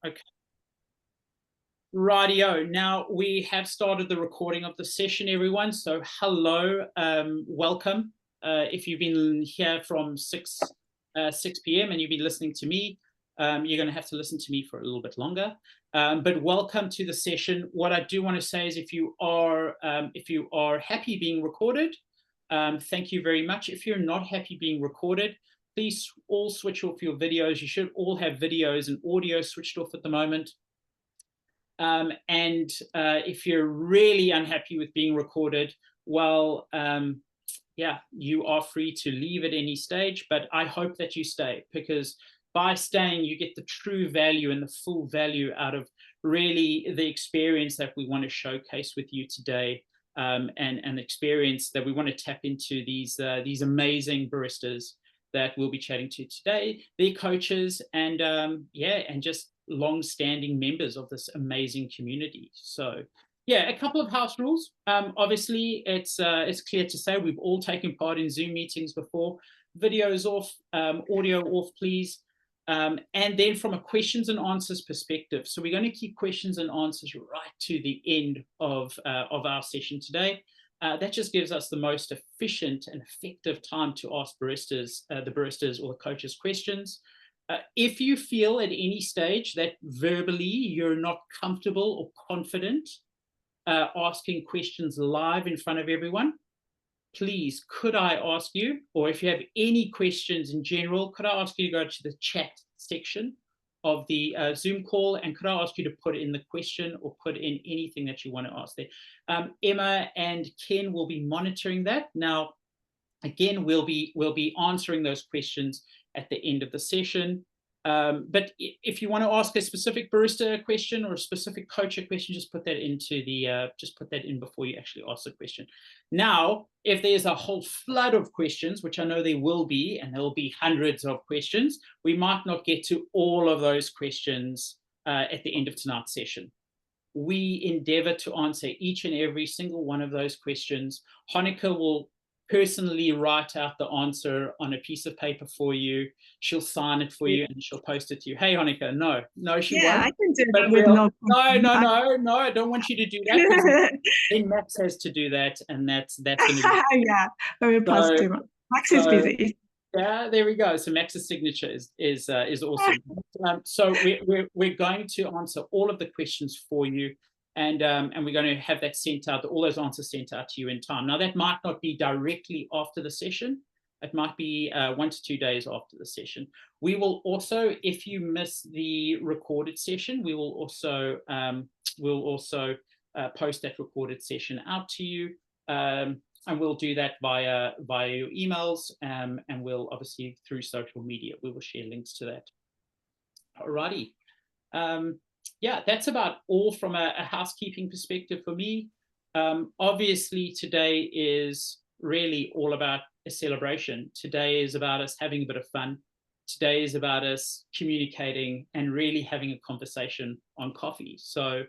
Okay. Rightio. Now we have started the recording of the session, everyone. So hello, welcome. If you've been here from 6 p.m. and you've been listening to me, you're going to have to listen to me for a little bit longer. But welcome to the session. What I do want to say is, if you are happy being recorded, thank you very much. If you're not happy being recorded, please all switch off your videos. You should all have videos and audio switched off at the moment. If you're really unhappy with being recorded, well, yeah, you are free to leave at any stage, but I hope that you stay, because by staying, you get the true value and the full value out of really the experience that we want to showcase with you today, and the experience that we want to tap into these amazing baristas that we'll be chatting to today, their coaches, and yeah, and just long-standing members of this amazing community. So yeah, a couple of house rules. Obviously, it's clear to say we've all taken part in Zoom meetings before. Videos off, audio off, please. And then from a questions and answers perspective, so we're going to keep questions and answers right to the end of our session today. That just gives us the most efficient and effective time to ask baristas, the baristas or the coaches questions. If you feel at any stage that verbally you're not comfortable or confident asking questions live in front of everyone, please, could I ask you, or if you have any questions in general, could I ask you to go to the chat section of the Zoom call, and could I ask you to put in the question or put in anything that you want to ask there. Emma and Ken will be monitoring that. Now, again, we'll be answering those questions at the end of the session. But if you want to ask a specific barista question or a specific coach a question, just put that into the just put that in before you actually ask the question. Now, if there's a whole flood of questions, which I know there will be, and there will be hundreds of questions, we might not get to all of those questions at the end of tonight's session. We endeavor to answer each and every single one of those questions. Honoka will personally write out the answer on a piece of paper for you. She'll sign it for you and she'll post it to you. Hey, Honoka, no, she won't. Yeah, I can do that with no. No, I don't want you to do that. Then Max has to do that, and that's going to be. Yeah, very positive. Max is busy. Yeah, there we go. So Max's signature is awesome. So we're going to answer all of the questions for you, and we're going to have that sent out, all those answers sent out to you in time. Now, that might not be directly after the session. It might be 1 to 2 days after the session. We will also, if you miss the recorded session, we will also post that recorded session out to you. And we'll do that via your emails, and we'll obviously through social media, we will share links to that. Alrighty. Yeah, that's about all from a housekeeping perspective for me. Obviously, today is really all about a celebration. Today is about us having a bit of fun. Today is about us communicating and really having a conversation on coffee. So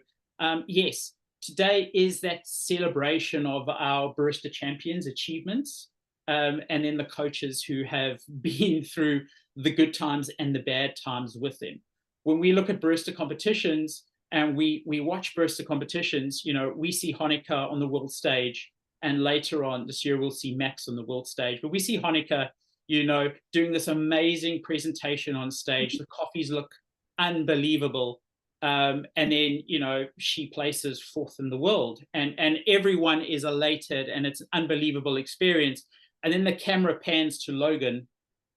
yes, today is that celebration of our Barista Champions achievements, and then the coaches who have been through the good times and the bad times with them. When we look at barista competitions and we watch barista competitions, you know, we see Honoka on the world stage, and later on this year we'll see Max on the world stage. But we see Honoka, you know, doing this amazing presentation on stage. The coffees look unbelievable. And then, you know, she places 4th in the world, and everyone is elated, and it's an unbelievable experience. And then the camera pans to Logan,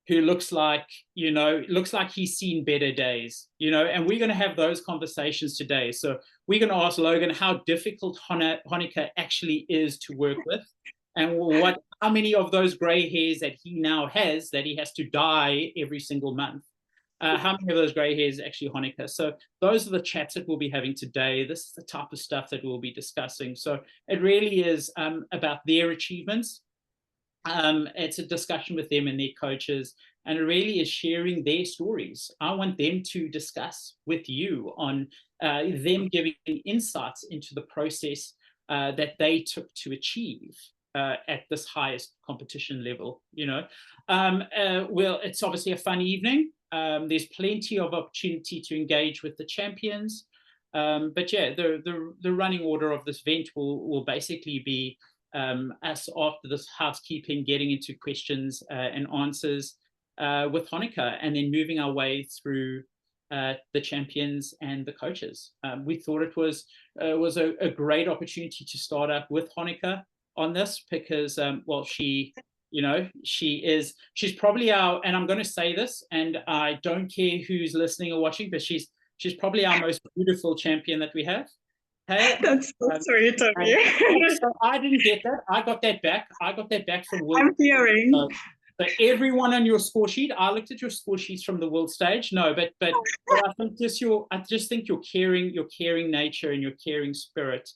who looks like, you know, he's seen better days, you know, and we're going to have those conversations today. So we're going to ask Logan how difficult Honoka actually is to work with, and how many of those gray hairs that he now has that he has to dye every single month. How many of those gray hairs actually Honoka? So those are the chats that we'll be having today. This is the type of stuff that we'll be discussing. So it really is about their achievements. It's a discussion with them and their coaches, and it really is sharing their stories. I want them to discuss with you on them giving insights into the process that they took to achieve at this highest competition level. You know, well, it's obviously a fun evening. There's plenty of opportunity to engage with the champions. But yeah, the running order of this event will basically be us after this housekeeping, getting into questions and answers with Honoka, and then moving our way through the champions and the coaches. We thought it was a great opportunity to start up with Honoka on this because, well, she's probably and I'm going to say this, and I don't care who's listening or watching, but she's probably our most beautiful champion that we have. Hey, that's so sweet of you. So I didn't get that. I got that back. From World. I'm hearing. So everyone on your score sheet, I looked at your score sheets from the world stage. No, but I think I just think your caring nature and your caring spirit.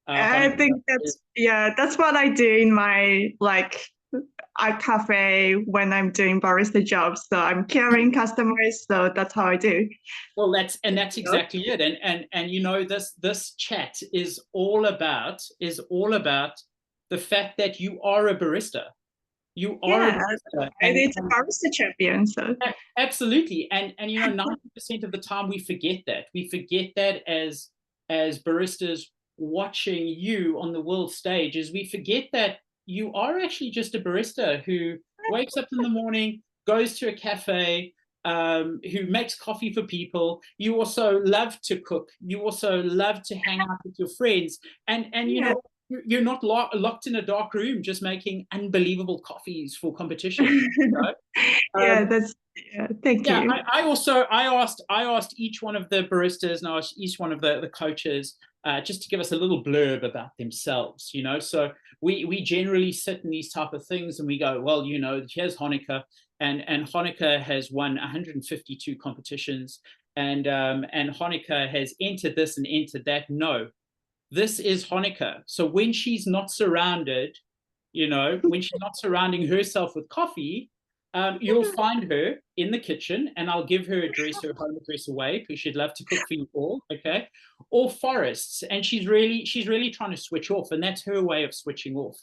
I think that's what I do in my cafe when I'm doing barista jobs. So I'm caring customers. So that's how I do. Well, that's exactly it. And this chat is all about the fact that you are a barista. You are a barista. And it's a barista champion. So absolutely. And 90% of the time we forget that. We forget that as baristas watching you on the world stage, is we forget that you are actually just a barista who wakes up in the morning, goes to a cafe, who makes coffee for people. You also love to cook. You also love to hang out with your friends. And you're not locked in a dark room just making unbelievable coffees for competition. Thank you. I asked each one of the baristas, and I asked each one of the coaches just to give us a little blurb about themselves, So we generally sit in these type of things and we go, well, here's Honoka, and Honoka has won 152 competitions, and Honoka has entered this and entered that. No, this is Honoka. So when she's not surrounded, when she's not surrounding herself with coffee, you'll find her in the kitchen, and I'll give her home address away, because she'd love to cook for you all, okay? Or forests, and she's really trying to switch off, and that's her way of switching off.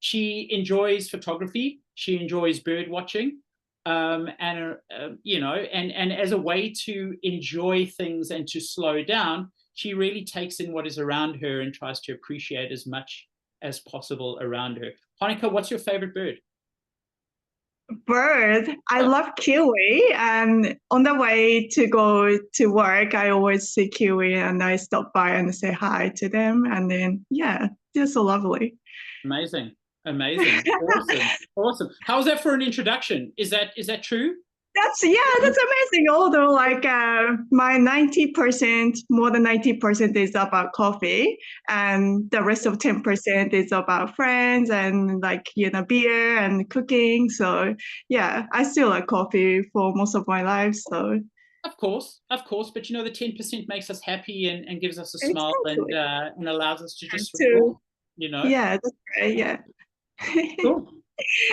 She enjoys photography, she enjoys bird watching, and as a way to enjoy things and to slow down, she really takes in what is around her and tries to appreciate as much as possible around her. Honoka, what's your favorite bird? I love kiwi, and on the way to go to work I always see kiwi and I stop by and say hi to them, and then they're so lovely. Amazing. Awesome. How was that for an introduction? Is that true? That's amazing. Although my 90%, more than 90% is about coffee, and the rest of 10% is about friends and beer and cooking. So I still like coffee for most of my life. So of course, but the 10% makes us happy and gives us a smile, and allows us to just Yeah, that's right. Yeah. Cool.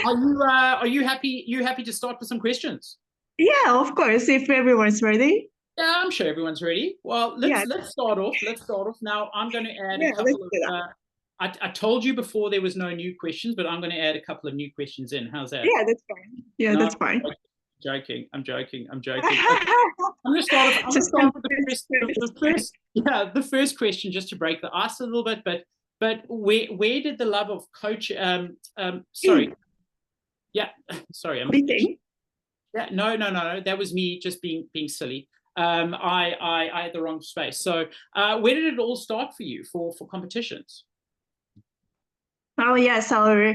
Are you happy to start with some questions? Yeah, of course, if everyone's ready. Yeah, I'm sure everyone's ready. Well, let's start off. Now, I'm going to add a couple of... I told you before there was no new questions, but I'm going to add a couple of new questions in. How's that? Yeah, that's fine. Yeah, that's fine. I'm joking. I'm going to start off with the first question, just to break the ice a little bit. But where did the love of coach... sorry. Yeah, sorry. I'm speaking. Yeah, no. That was me just being silly. I had the wrong space. So where did it all start for you for competitions? Oh yeah, so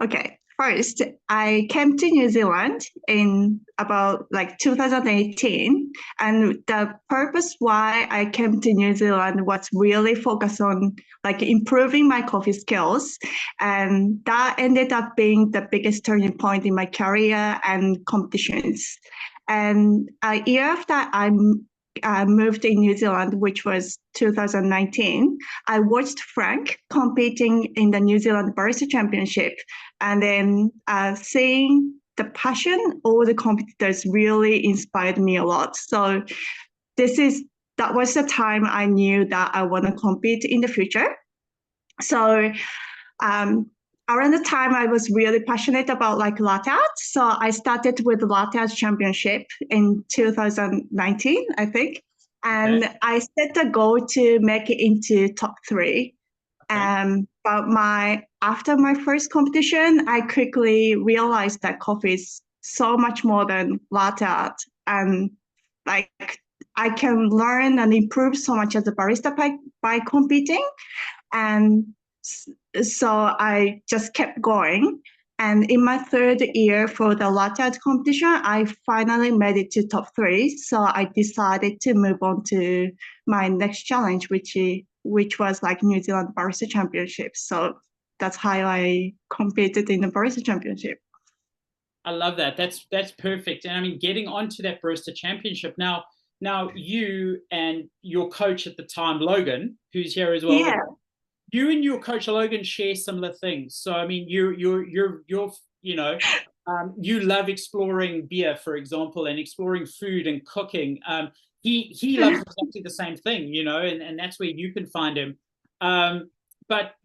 okay. First, I came to New Zealand in about 2018, and the purpose why I came to New Zealand was really focused on improving my coffee skills, and that ended up being the biggest turning point in my career and competitions. And a year after I moved in New Zealand, which was 2019, I watched Frank competing in the New Zealand Barista Championship, and then seeing the passion all the competitors really inspired me a lot. So that was the time I knew that I want to compete in the future. So around the time I was really passionate about like latte art. So I started with latte art championship in 2019, I think. And I set a goal to make it into top 3. But after my first competition, I quickly realized that coffee is so much more than latte art. And like I can learn and improve so much as a barista by competing. And so I just kept going. And in my 3rd year for the latte art competition, I finally made it to top 3. So I decided to move on to my next challenge, which was like New Zealand Barista Championship. So that's how I competed in the Barista Championship. I love that. That's perfect. And I mean, getting onto that Barista Championship now you and your coach at the time, Logan, who's here as well. Yeah. You and your coach Logan share similar things. So I mean, you're you know, you love exploring beer, for example, and exploring food and cooking. He loves exactly the same thing, you know, and that's where you can find him. But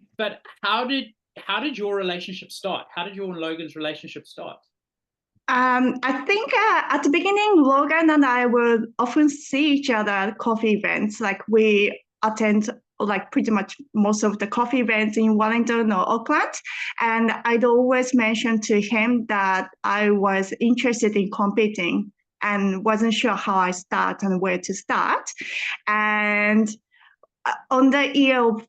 how did your relationship start? How did your and Logan's relationship start? I think at the beginning, Logan and I would often see each other at coffee events. Like we attend like pretty much most of the coffee events in Wellington or Auckland. And I'd always mention to him that I was interested in competing and wasn't sure how I start and where to start. And on the year of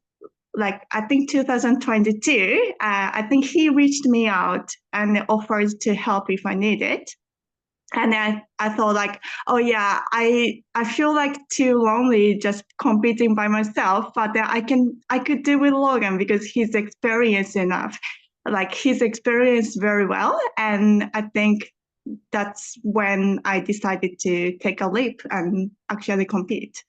like I think 2022, I think he reached me out and offered to help if I need it. And I thought like, oh yeah, I feel like too lonely just competing by myself, but I could do with Logan because he's experienced enough. Like he's experienced very well. And I think that's when I decided to take a leap and actually compete.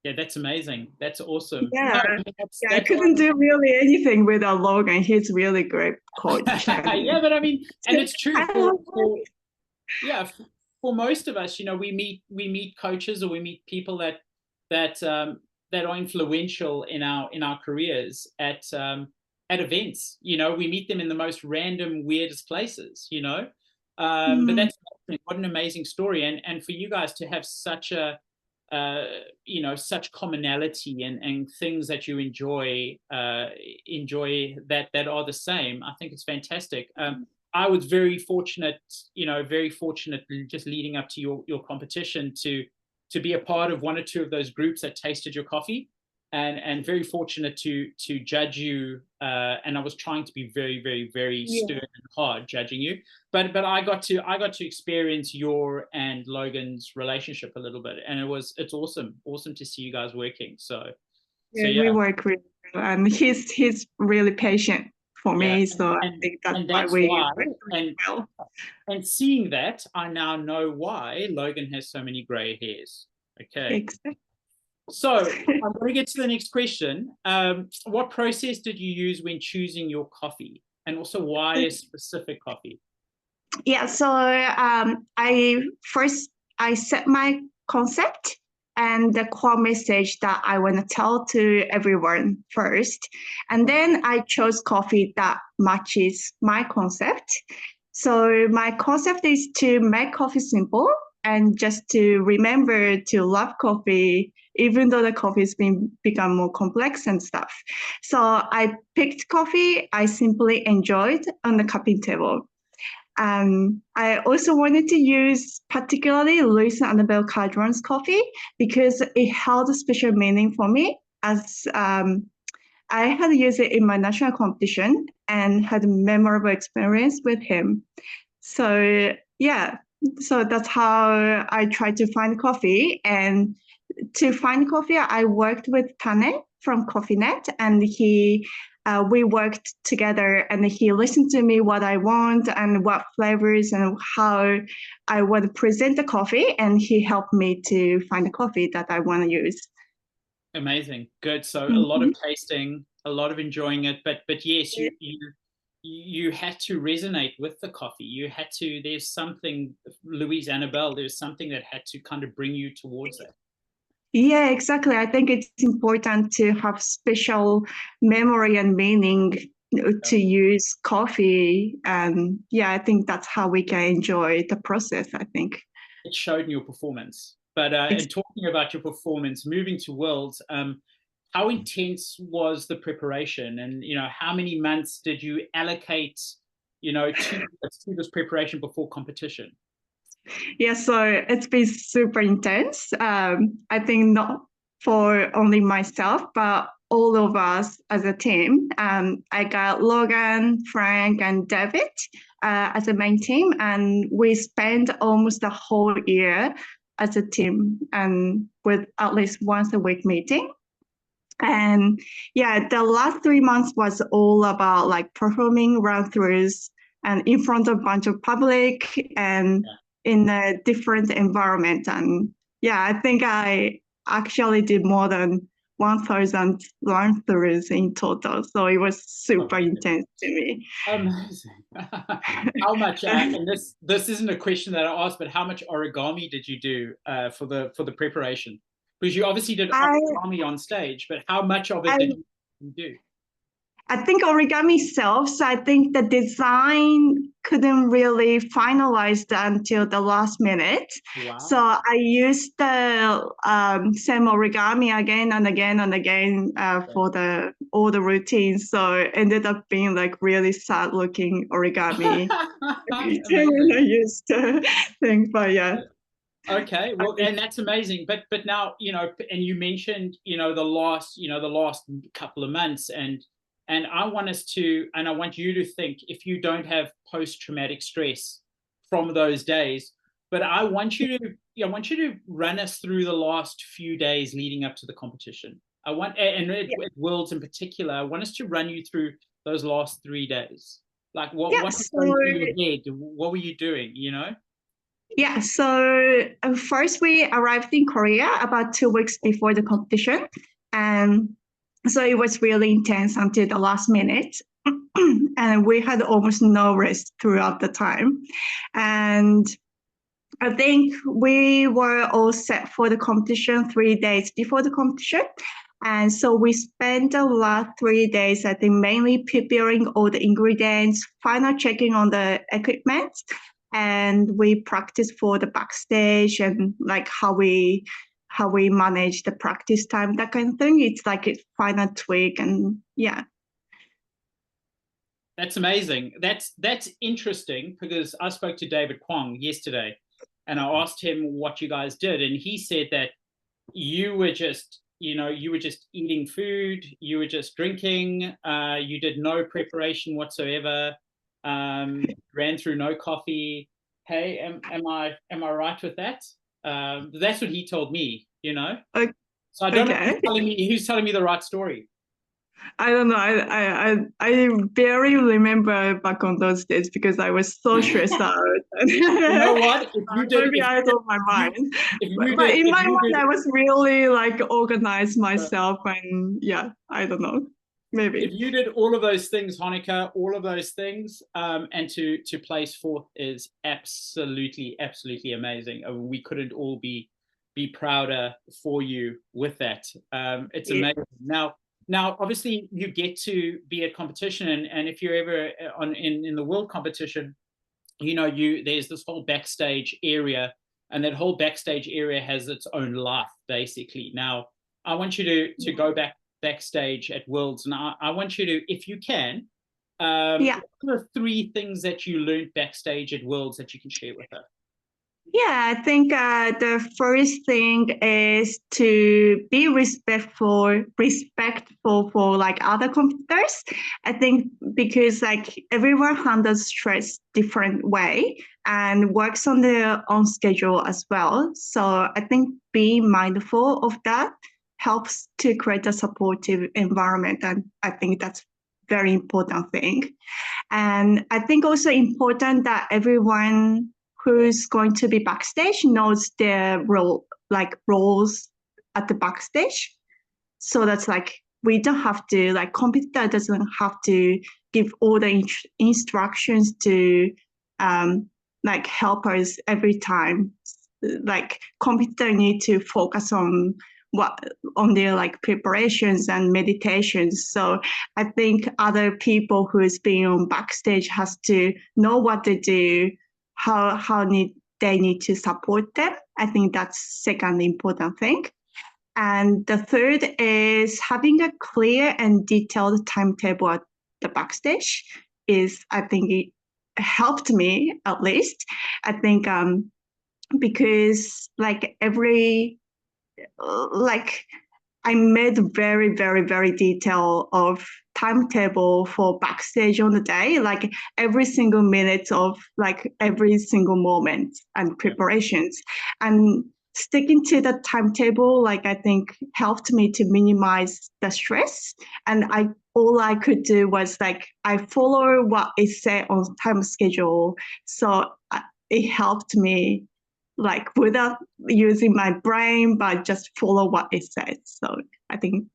Yeah, that's amazing. That's awesome. Yeah, No, I couldn't do really anything without Logan. He's really great coach. Yeah, but I mean, and it's true for most of us, you know, we meet coaches or we meet people that are influential in our careers at events. You know, we meet them in the most random, weirdest places. You know, but that's what an amazing story, and for you guys to have such a you know, such commonality and things that you enjoy that are the same. I think it's fantastic. I was very fortunate, you know, just leading up to your competition to be a part of one or two of those groups that tasted your coffee, and very fortunate to judge you. And I was trying to be very, very, very stern and hard judging you, but I got to experience your and Logan's relationship a little bit, and it's awesome to see you guys working. So yeah. We work really well, and he's really patient for me. So I think that's why well. And seeing that, I now know why Logan has so many gray hairs. Okay. Exactly. So I'm going to get to the next question. What process did you use when choosing your coffee, and also why a specific coffee? Yeah, so I set my concept and the core message that I want to tell to everyone first, and then I chose coffee that matches my concept. So my concept is to make coffee simple and just to remember to love coffee, even though the coffee has become more complex and stuff. So I picked coffee I simply enjoyed on the cupping table. I also wanted to use particularly Luis and Annabelle Cardron's coffee because it held a special meaning for me, as I had used it in my national competition and had a memorable experience with him. So yeah, so that's how I tried to find coffee. And to find coffee, I worked with Tane from CoffeeNet, and we worked together, and he listened to me what I want and what flavors and how I want to present the coffee, and he helped me to find the coffee that I want to use. Amazing, good. So a lot of tasting, a lot of enjoying it, but yes, you had to resonate with the coffee. You had to. There's something, Louise Annabelle. There's something that had to kind of bring you towards that. Yeah, exactly. I think it's important to have special memory and meaning to use coffee. And yeah, I think that's how we can enjoy the process, I think. It showed in your performance. But and talking about your performance, moving to Worlds, how intense was the preparation? And, how many months did you allocate, to this preparation before competition? Yeah, so it's been super intense. I think not for only myself, but all of us as a team. I got Logan, Frank, and David as a main team, and we spent almost the whole year as a team and with at least once a week meeting. And yeah, the last 3 months was all about like performing run-throughs and in front of a bunch of public and in a different environment. And yeah, I think I actually did more than 1,000 run-throughs in total. So it was super intense to me. Amazing. How much, and this isn't a question that I asked, but how much origami did you do for the preparation? Because you obviously did origami on stage, but how much of it did you do? I think origami sells. I think the design couldn't really finalize until the last minute. Wow. So I used the same origami again and again and again for all the routines. So it ended up being like really sad looking origami. When I used the thing, but yeah. Okay, well, and that's amazing. But now, and you mentioned, the last couple of months, and I want you to think, if you don't have post-traumatic stress from those days, but I want you to run us through the last few days leading up to the competition. At Worlds in particular, I want us to run you through those last 3 days. Like what was going through your head? What were you doing, Yeah, so first we arrived in Korea about 2 weeks before the competition. And so it was really intense until the last minute. And we had almost no rest throughout the time. And I think we were all set for the competition 3 days before the competition. And so we spent the last 3 days, I think, mainly preparing all the ingredients, final checking on the equipment. And we practiced for the backstage and like how we manage the practice time, that kind of thing. It's like a final tweak, and yeah. That's amazing. That's interesting, because I spoke to David Kwong yesterday, and I asked him what you guys did, and he said that you were just eating food, you were just drinking, you did no preparation whatsoever, ran through no coffee. Hey, am I right with that? That's what he told me, Okay. So I don't know who's telling me the right story. I don't know. I barely remember back on those days because I was so stressed out. You know what? If you did, maybe out of my mind. But in my mind, I was really like organized myself, and yeah, I don't know. Maybe. If you did all of those things, Honoka, all of those things, and to place fourth is absolutely amazing. We couldn't all be prouder for you with that. It's amazing. Now, obviously, you get to be at competition, and if you're ever in the world competition, there's this whole backstage area, and that whole backstage area has its own life, basically. Now, I want you to go backstage at Worlds, and I want you to, if you can, what are 3 things that you learned backstage at Worlds that you can share with us? Yeah, I think the first thing is to be respectful for like other competitors. I think because like everyone handles stress different way and works on their own schedule as well. So I think being mindful of that helps to create a supportive environment, and I think that's very important thing. And I think also important that everyone who's going to be backstage knows their roles at the backstage. So that's like, we don't have to, like, competitor doesn't have to give all the instructions to like help us every time. Like, competitor need to focus on what on their like preparations and meditations. So I think other people who is being on backstage has to know what they do, they need to support them. I think that's second important thing. And the third is having a clear and detailed timetable at the backstage is, I think it helped me at least. I think because like I made very, very, very detailed of timetable for backstage on the day, like every single minute of like every single moment and preparations. And sticking to the timetable, like I think helped me to minimize the stress. And all I could do was like I follow what is set on time schedule. So it helped me like without using my brain, but just follow what it says. So I think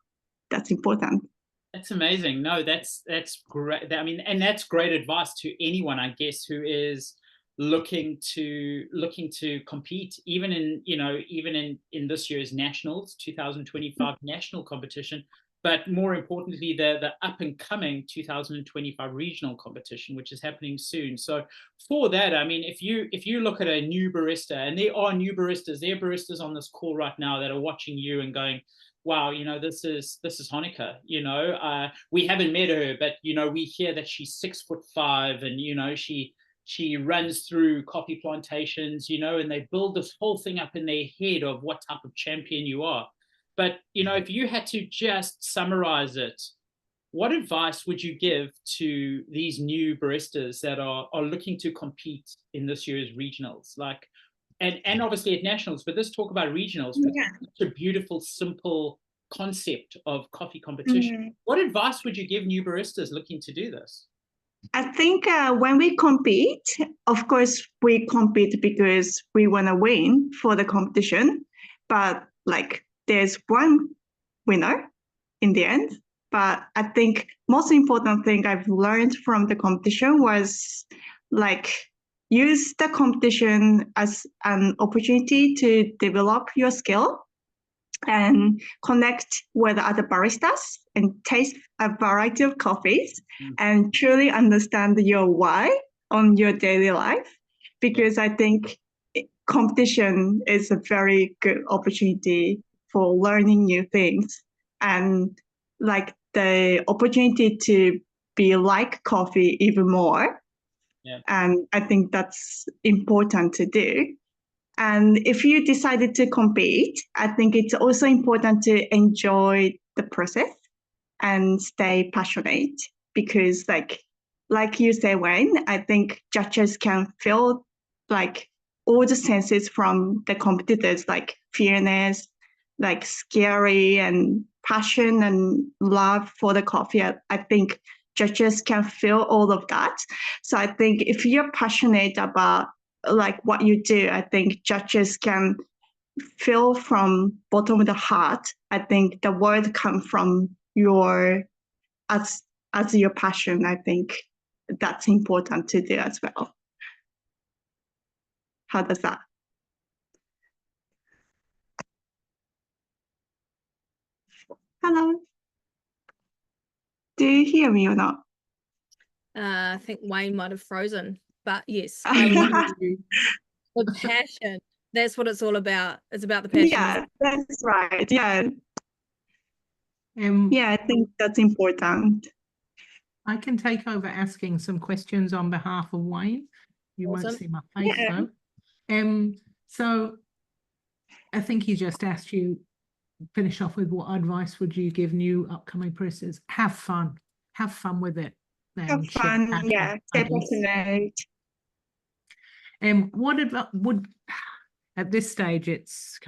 that's important. That's amazing. No, that's great. I mean, and that's great advice to anyone, I guess, who is looking to compete, even in this year's nationals, 2025 national competition, but more importantly, the up and coming 2025 regional competition, which is happening soon. So for that, I mean, if you look at a new barista, and there are new baristas, there are baristas on this call right now that are watching you and going, wow, this is Honoka. We haven't met her, but we hear that she's 6'5", and she runs through coffee plantations, and they build this whole thing up in their head of what type of champion you are. But, if you had to just summarize it, what advice would you give to these new baristas that are looking to compete in this year's regionals? Like, and obviously at nationals, but let's talk about regionals. Yeah. It's a beautiful, simple concept of coffee competition. Mm-hmm. What advice would you give new baristas looking to do this? I think when we compete, of course, we compete because we want to win for the competition. But like there's one winner in the end. But I think most important thing I've learned from the competition was like use the competition as an opportunity to develop your skill and connect with other baristas and taste a variety of coffees and truly understand your why on your daily life. Because I think competition is a very good opportunity for learning new things and like the opportunity to be like coffee even more. Yeah. And I think that's important to do. And if you decided to compete, I think it's also important to enjoy the process and stay passionate because like you say, Wayne, I think judges can feel like all the senses from the competitors, like fairness, like scary and passion and love for the coffee. I think judges can feel all of that. So I think if you're passionate about like what you do, I think judges can feel from bottom of the heart. I think the word come from your as your passion. I think that's important to do as well. How does that? Hello. Do you hear me or not? I think Wayne might have frozen, but yes, the passion. That's what it's all about. It's about the passion. Yeah, that's right. Yeah. Yeah, I think that's important. I can take over asking some questions on behalf of Wayne. You won't see my face though. So I think he just asked you, finish off with what advice would you give new upcoming baristas? Have fun. Have fun with it. Have fun, yeah. Stay passionate. What would at this stage it's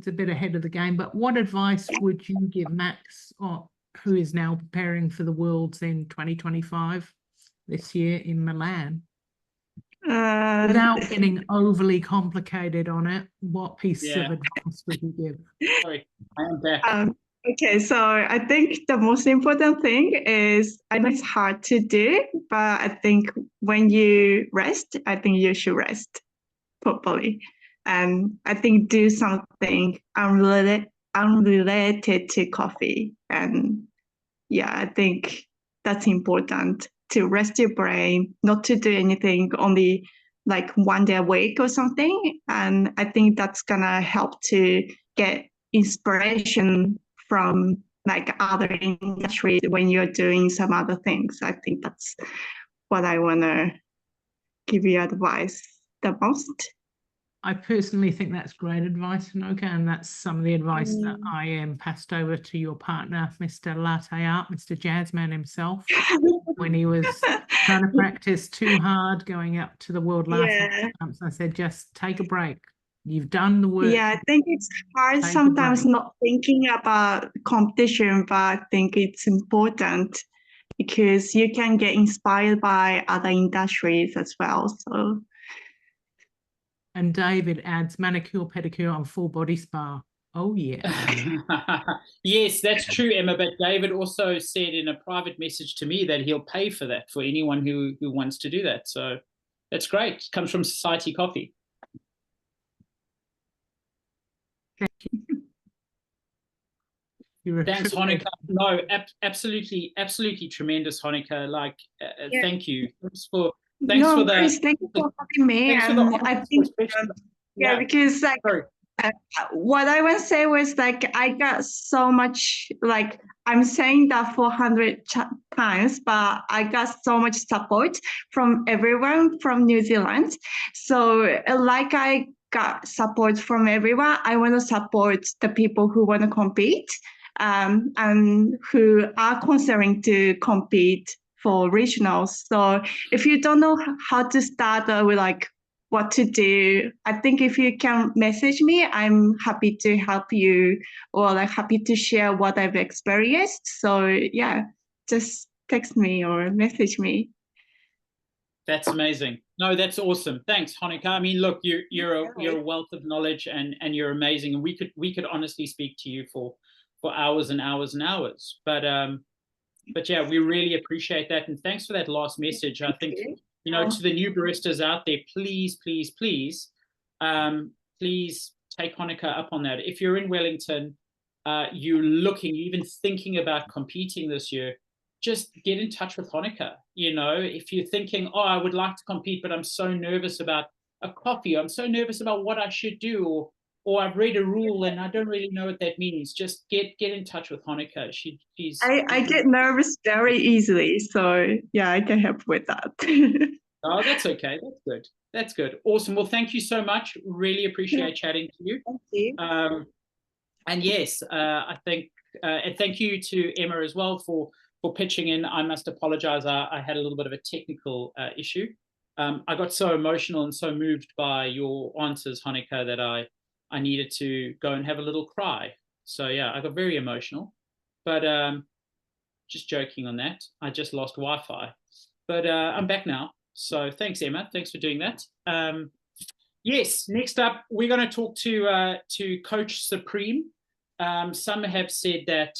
a bit ahead of the game, but what advice would you give Max, who is now preparing for the Worlds in 2025 this year in Milan? Without getting overly complicated on it, what piece of advice would you give? Sorry, I am back. Okay, so I think the most important thing is, I know it's hard to do, but I think when you rest, I think you should rest properly. And I think do something unrelated unrelated to coffee. And yeah, I think that's important to rest your brain, not to do anything only like one day a week or something. And I think that's gonna help to get inspiration from like other industries when you're doing some other things. I think that's what I wanna give you advice the most. I personally think that's great advice, Honoka, and that's some of the advice that Mm. I passed over to your partner, Mr. Latte Art, Mr. Jazzman himself, when he was trying to practice too hard going up to the World Latte Art Yeah. Champs. I said, just take a break. You've done the work. Yeah, I think it's hard Take a sometimes break. not thinking about competition, but I think it's important because you can get inspired by other industries as well. So And David adds manicure, pedicure, and full body spa. Oh, yeah. Yes, that's true, Emma. But David also said in a private message to me that he'll pay for that for anyone who wants to do that. So that's great. It comes from Society Coffee. You're a Thanks, true Honoka. No, absolutely tremendous, Honoka. Like, Yeah. thank you. Thanks for worries. Thank you for having me. thanks for the And I honest think perspective. yeah, because like Sorry. what I want to say was like I got so much, like I'm saying that 400 times, but I got so much support from everyone from New Zealand. So like I got support from everyone, I want to support the people who want to compete and who are considering to compete for regionals. So if you don't know how to start with like what to do, I think if you can message me, I'm happy to help you or like happy to share what I've experienced. So yeah, just text me or message me. That's amazing. No, that's awesome. Thanks, Honoka. I mean, look, you're a wealth of knowledge and you're amazing. And we could honestly speak to you for hours and hours and hours. But yeah, we really appreciate that. And thanks for that last message. I think, you know, to the new baristas out there, please, please, please, please take Honoka up on that. If you're in Wellington, you're even thinking about competing this year, just get in touch with Honoka. You know, if you're thinking, oh, I would like to compete, but I'm so nervous about a coffee, I'm so nervous about what I should do, or I've read a rule and I don't really know what that means, just get in touch with Honoka. I get nervous very easily, so yeah, I can help with that. Oh, that's okay. That's good. That's good. Awesome. Well, thank you so much. Really appreciate chatting to you. Thank you. And yes, I think, and thank you to Emma as well for pitching in. I must apologize. I had a little bit of a technical issue. I got so emotional and so moved by your answers, Honoka, that I needed to go and have a little cry. So yeah, I got very emotional. But just joking on that. I just lost Wi-Fi. But I'm back now. So thanks, Emma. Thanks for doing that. Yes, next up, we're going to talk to Coach Supreme. Some have said that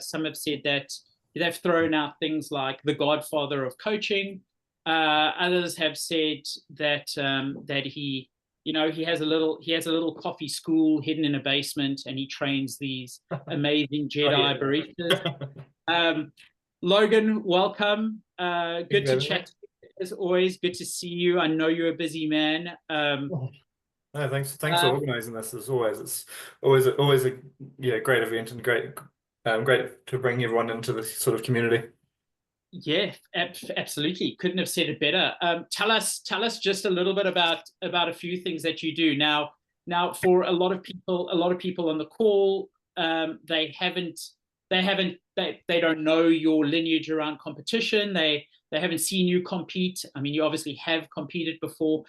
some have said that they've thrown out things like the godfather of coaching. Others have said that that he, you know, he has a little coffee school hidden in a basement, and he trains these amazing Jedi baristas. Logan, welcome. Good to chat to you, as always. Good to see you. I know you're a busy man. No, thanks for organising this. As always, it's always a great event and great to bring everyone into this sort of community. Yeah, absolutely. Couldn't have said it better. Tell us just a little bit about a few things that you do now. For a lot of people on the call, they don't know your lineage around competition. They haven't seen you compete. I mean, you obviously have competed before.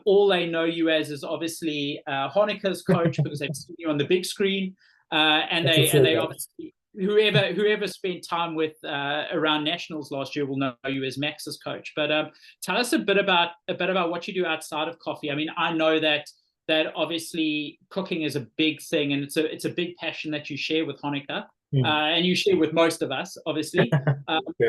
All they know you as is obviously Honoka's coach because they've seen you on the big screen, and they obviously, whoever spent time with around nationals last year will know you as Max's coach. But tell us a bit about what you do outside of coffee. I mean, I know that obviously cooking is a big thing, and it's a big passion that you share with Honoka. and you share with most of us, obviously. Yeah.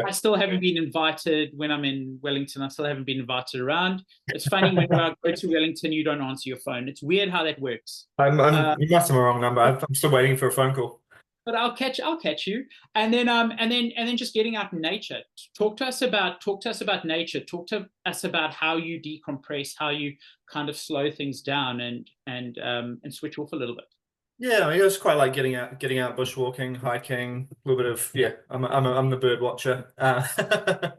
I still haven't been invited when I'm in Wellington. I still haven't been invited around. It's funny when I go to Wellington, you don't answer your phone. It's weird how that works. You must have a wrong number. I'm still waiting for a phone call. But I'll catch you. And then just getting out in nature. Talk to us about nature. Talk to us about how you decompress, how you kind of slow things down and switch off a little bit. Yeah, I just quite like getting out bushwalking, hiking, a little bit of, yeah, I'm the bird watcher. But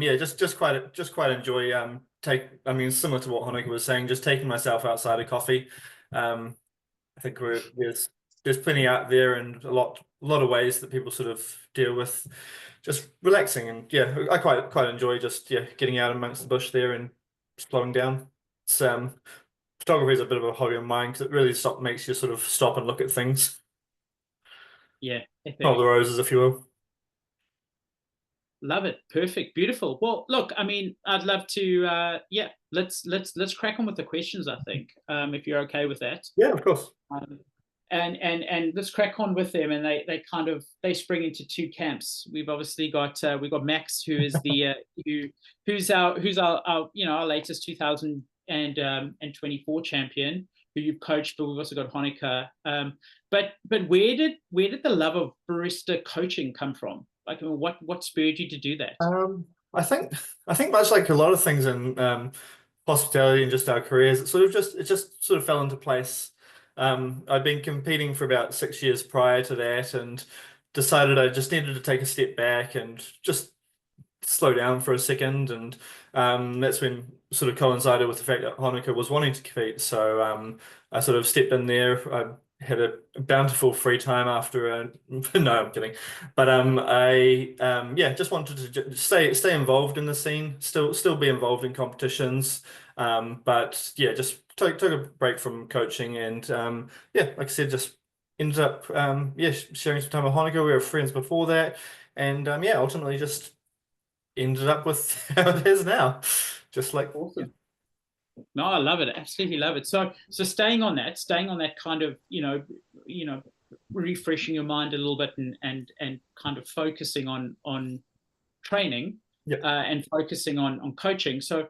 yeah, just quite enjoy similar to what Honoka was saying, just taking myself outside of coffee. I think there's plenty out there, and a lot of ways that people sort of deal with just relaxing, and yeah, I quite enjoy just getting out amongst the bush there and slowing down. It's photography is a bit of a hobby of mine because it really makes you sort of stop and look at things. Yeah, Smell the roses, if you will. Love it. Perfect. Beautiful. Well, look, I mean, I'd love to let's crack on with the questions, I think, if you're okay with that. Yeah, of course. And let's crack on with them, and they spring into two camps. We've obviously got Max, who is the who's our our latest 2024 champion, who you've coached, but we've also got Honoka. But where did the love of barista coaching come from? Like, what spurred you to do that? I think much like a lot of things in hospitality and just our careers, it just sort of fell into place. I'd been competing for about 6 years prior to that, and decided I just needed to take a step back and just slow down for a second, and that's when sort of coincided with the fact that Honoka was wanting to compete. So I sort of stepped in there. I had a bountiful free time after no, I'm kidding, but I just wanted to stay involved in the scene, still be involved in competitions, but yeah, just took a break from coaching, and like I said, just ended up sharing some time with Honoka. We were friends before that, and ultimately just ended up with how it is now. Just like awesome. No, I love it. Absolutely love it. So staying on that kind of, refreshing your mind a little bit and kind of focusing on training, and focusing on coaching. So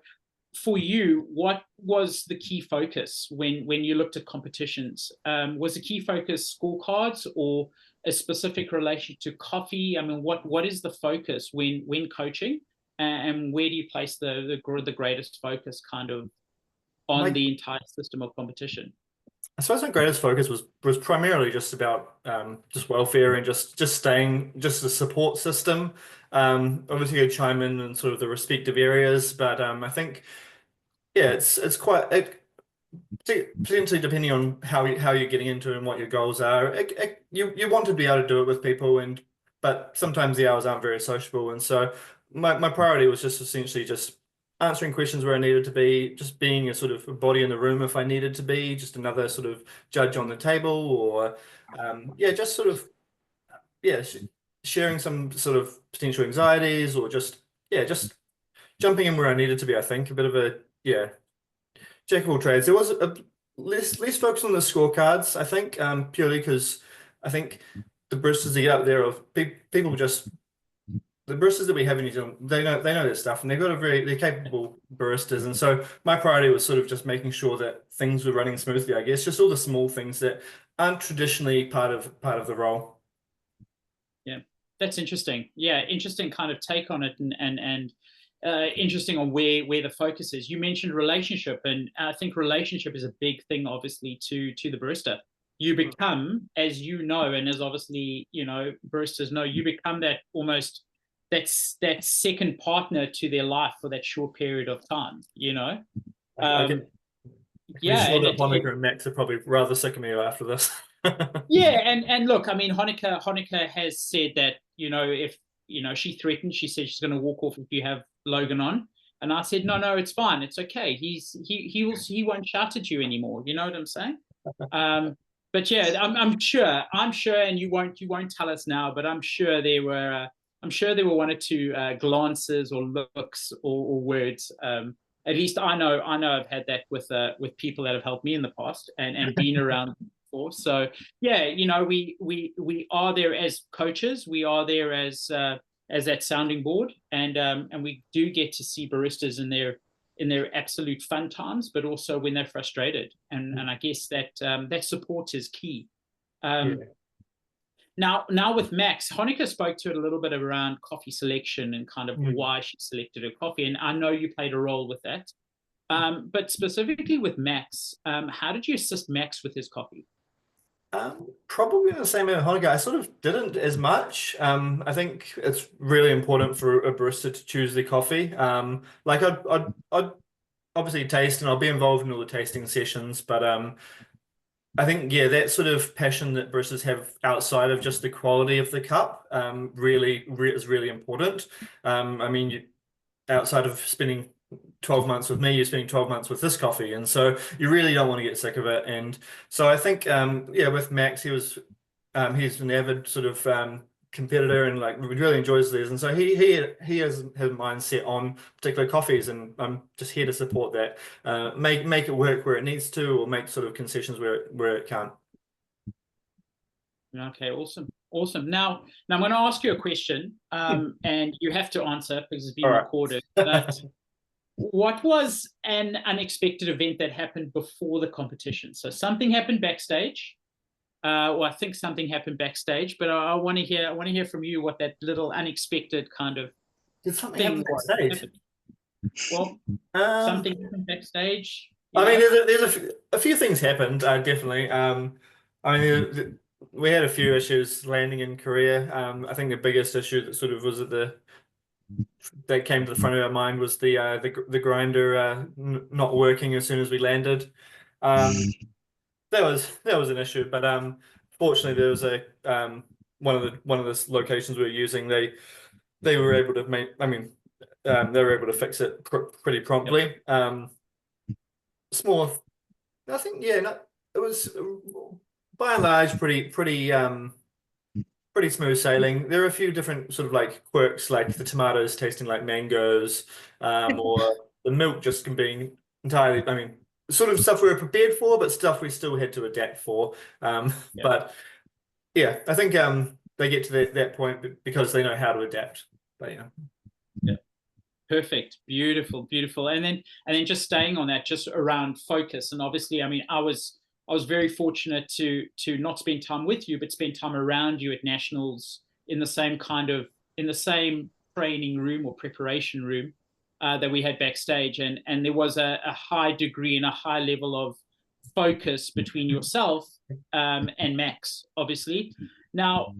for you, what was the key focus when you looked at competitions? Was the key focus scorecards or a specific relation to coffee? I mean, what is the focus when coaching, and where do you place the greatest focus kind of on the entire system of competition? I suppose my greatest focus was primarily just about just welfare and just staying just a support system. Obviously you chime in sort of the respective areas, but I think it's quite potentially depending on how you're getting into it and what your goals are. You want to be able to do it with people, but sometimes the hours aren't very sociable, and so my priority was just essentially just answering questions where I needed to be, just being a sort of a body in the room if I needed to be, just another sort of judge on the table, or just sort of sharing some sort of potential anxieties, or just jumping in where I needed to be. I think a bit of a jack of all trades. There was a less focus on the scorecards, I think, purely because I think the baristas that get up there of people just. The baristas that we have in New Zealand, they know their stuff, and they're capable baristas. And so my priority was sort of just making sure that things were running smoothly, I guess, just all the small things that aren't traditionally part of the role. Yeah, that's interesting. Yeah, interesting kind of take on it, and interesting on where the focus is. You mentioned relationship, and I think relationship is a big thing, obviously, to the barista. You become, as you know, and as obviously baristas know, you become that almost. That's that second partner to their life for that short period of time, Sure that Honoka and Max are probably rather sick of me after this. and look, I mean, Honoka has said that if she threatened, she said she's going to walk off if you have Logan on, and I said no, it's fine, it's okay. He won't shout at you anymore. You know what I'm saying? But yeah, I'm sure, and you won't tell us now, but I'm sure there were one or two glances or looks or words. At least I know I've had that with people that have helped me in the past and been around for. So yeah, you know, we are there as coaches, we are there as that sounding board, and we do get to see baristas in their absolute fun times, but also when they're frustrated, and I guess that that support is key. Now with Max, Honoka spoke to it a little bit around coffee selection and kind of why she selected her coffee, and I know you played a role with that. But specifically with Max, how did you assist Max with his coffee? Probably the same as Honoka. I sort of didn't as much. I think it's really important for a barista to choose the coffee. Like I'd obviously taste, and I'll be involved in all the tasting sessions, but I think, yeah, that sort of passion that baristas have outside of just the quality of the cup really is really important. I mean, outside of spending 12 months with me, you're spending 12 months with this coffee, and so you really don't want to get sick of it. And so I think, yeah, with Max, he's an avid sort of competitor, and like really enjoys these, and so he has his mindset on particular coffees, and I'm just here to support that, make it work where it needs to, or make sort of concessions where it can't. Okay, awesome. Now I'm going to ask you a question, and you have to answer because it's being recorded. But what was an unexpected event that happened before the competition? So something happened backstage. Well, I think something happened backstage, but I want to hear from you what that little unexpected kind of thing was. Backstage? Well, something happened backstage. I mean, there's a few things happened, definitely. I mean, we had a few issues landing in Korea. I think the biggest issue that sort of was that came to the front of our mind was the grinder not working as soon as we landed. That was an issue, but fortunately there was a one of the locations we were using, they were able to make, I mean, they were able to fix it pretty promptly. Small, I think, yeah, no, it was by and large pretty smooth sailing. There are a few different sort of like quirks, like the tomatoes tasting like mangoes, or the milk just being entirely, I mean, sort of stuff we were prepared for, but stuff we still had to adapt for. But yeah, I think they get to that point because they know how to adapt. But yeah. Perfect, beautiful. And then just staying on that, just around focus. And obviously, I mean, I was very fortunate to not spend time with you, but spend time around you at nationals in the same training room or preparation room that we had backstage, and there was a high degree and a high level of focus between yourself and Max, obviously. Now,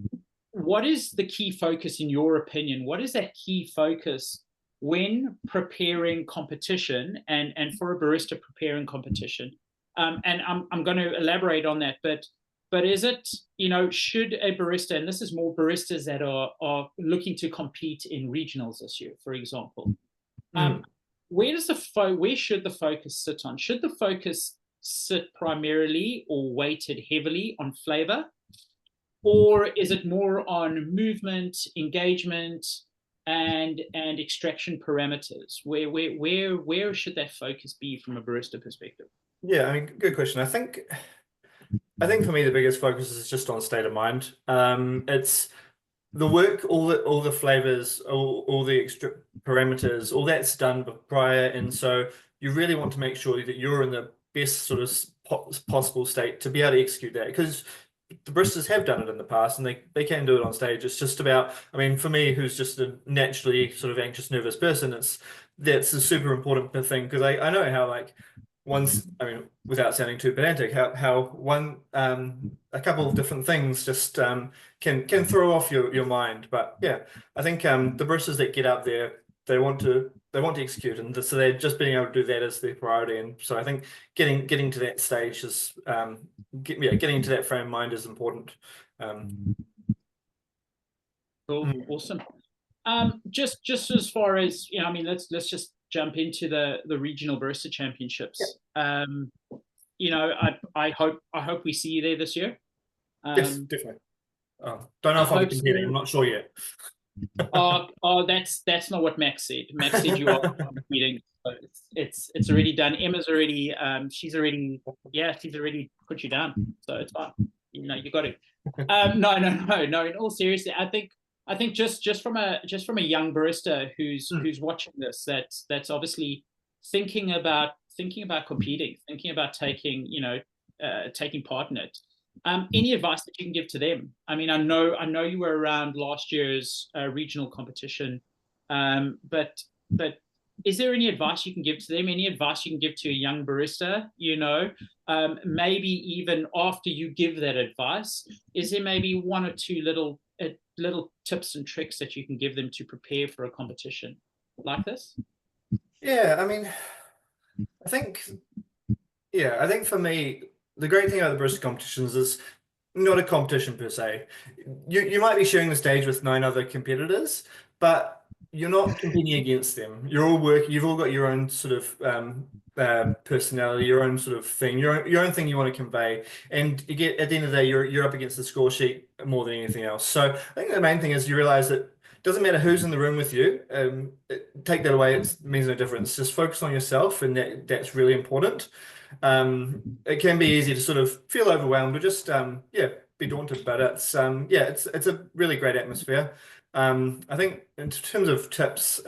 what is the key focus in your opinion? What is that key focus when preparing competition and for a barista preparing competition? And I'm going to elaborate on that, but is it, you know, should a barista, and this is more baristas that are looking to compete in regionals this year, for example, where should the focus sit on? Should the focus sit primarily or weighted heavily on flavor, or is it more on movement, engagement, and extraction parameters? Where should that focus be from a barista perspective? Yeah, I mean, good question. I think for me the biggest focus is just on state of mind. It's the work, all the flavors, all the extra parameters, all that's done prior, and so you really want to make sure that you're in the best sort of possible state to be able to execute that, because the baristas have done it in the past and they can do it on stage. It's just about, I mean, for me, who's just a naturally sort of anxious, nervous person, that's a super important thing, because I know how, like, once, I mean, without sounding too pedantic, how a couple of different things just can throw off your mind. But yeah, I think the baristas that get out there, they want to execute, and so they're just being able to do that as their priority. And so I think getting to that stage is getting to that frame of mind is important. Cool, awesome. Just as far as, you know, I mean, let's just jump into the regional barista championships. Yep. You know, I hope we see you there this year. Yes, definitely. Don't know if I'll be competing. So. I'm not sure yet. That's not what Max said. Max said you are competing. So it's already done. Emma's already she's already put you down. So it's fine. You know, you got it. No. In all seriousness, I think just from a young barista who's watching this, that's obviously thinking about competing, thinking about taking taking part in it. Any advice that you can give to them? I mean, I know you were around last year's regional competition, but is there any advice you can give to them? Any advice you can give to a young barista? You know, maybe even after you give that advice, is there maybe one or two little tips and tricks that you can give them to prepare for a competition like this? Yeah, I mean, I think for me, the great thing about the barista competitions is not a competition per se. You might be sharing the stage with 9 other competitors, but you're not competing against them. You're all working. You've all got your own sort of personality, your own sort of thing, your own thing you want to convey. And you get, at the end of the day, you're up against the score sheet more than anything else. So I think the main thing is you realize that it doesn't matter who's in the room with you. Take that away. It means no difference. Just focus on yourself, and that's really important. It can be easy to sort of feel overwhelmed or just be daunted, but it's a really great atmosphere. I think in terms of tips,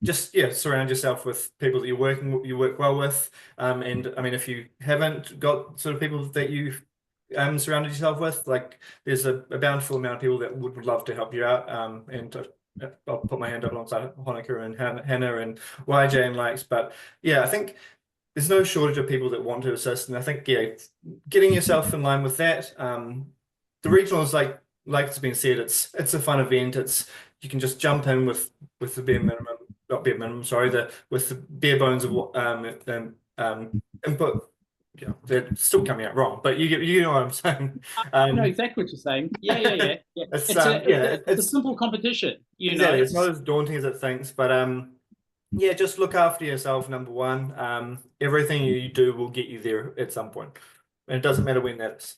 just surround yourself with people that you work well with, and I mean, if you haven't got sort of people that you've surrounded yourself with, like there's a bountiful amount of people that would love to help you out, and I'll put my hand up alongside Honoka and Hannah and YJ and likes, but yeah, I think there's no shortage of people that want to assist, and I think getting yourself in line with that. The regional is like it's been said, it's a fun event. You can just jump in with the bare minimum, not bare minimum, sorry, with the bare bones of input. Yeah, they're still coming out wrong, but you know what I'm saying. I know exactly what you're saying. Yeah. It's a simple competition. You know, it's not as daunting as it thinks, but just look after yourself, number one. Everything you do will get you there at some point, and it doesn't matter when that is.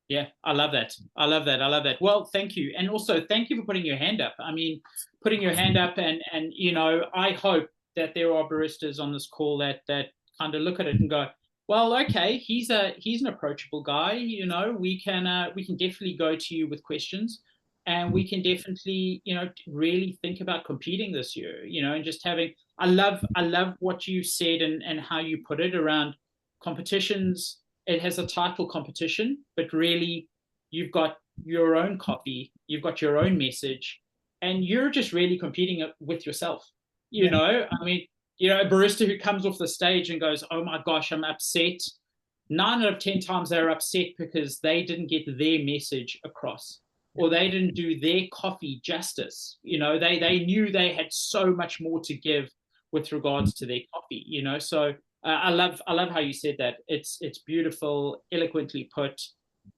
Yeah, I love that. Well, thank you. And also thank you for putting your hand up. I mean, putting your hand up and you know, I hope that there are baristas on this call that kind of look at it and go, well, okay, he's an approachable guy, you know, we can definitely go to you with questions, and we can definitely, you know, really think about competing this year, you know, and just having, I love what you said and how you put it around competitions. It has a title competition, but really you've got your own copy, you've got your own message, and you're just really competing with yourself. You know, I mean, you know, a barista who comes off the stage and goes, oh my gosh, I'm upset. 9 out of 10 times they're upset because they didn't get their message across, or they didn't do their coffee justice. You know, they knew they had so much more to give with regards to their coffee, you know, so I love how you said that. It's beautiful, eloquently put,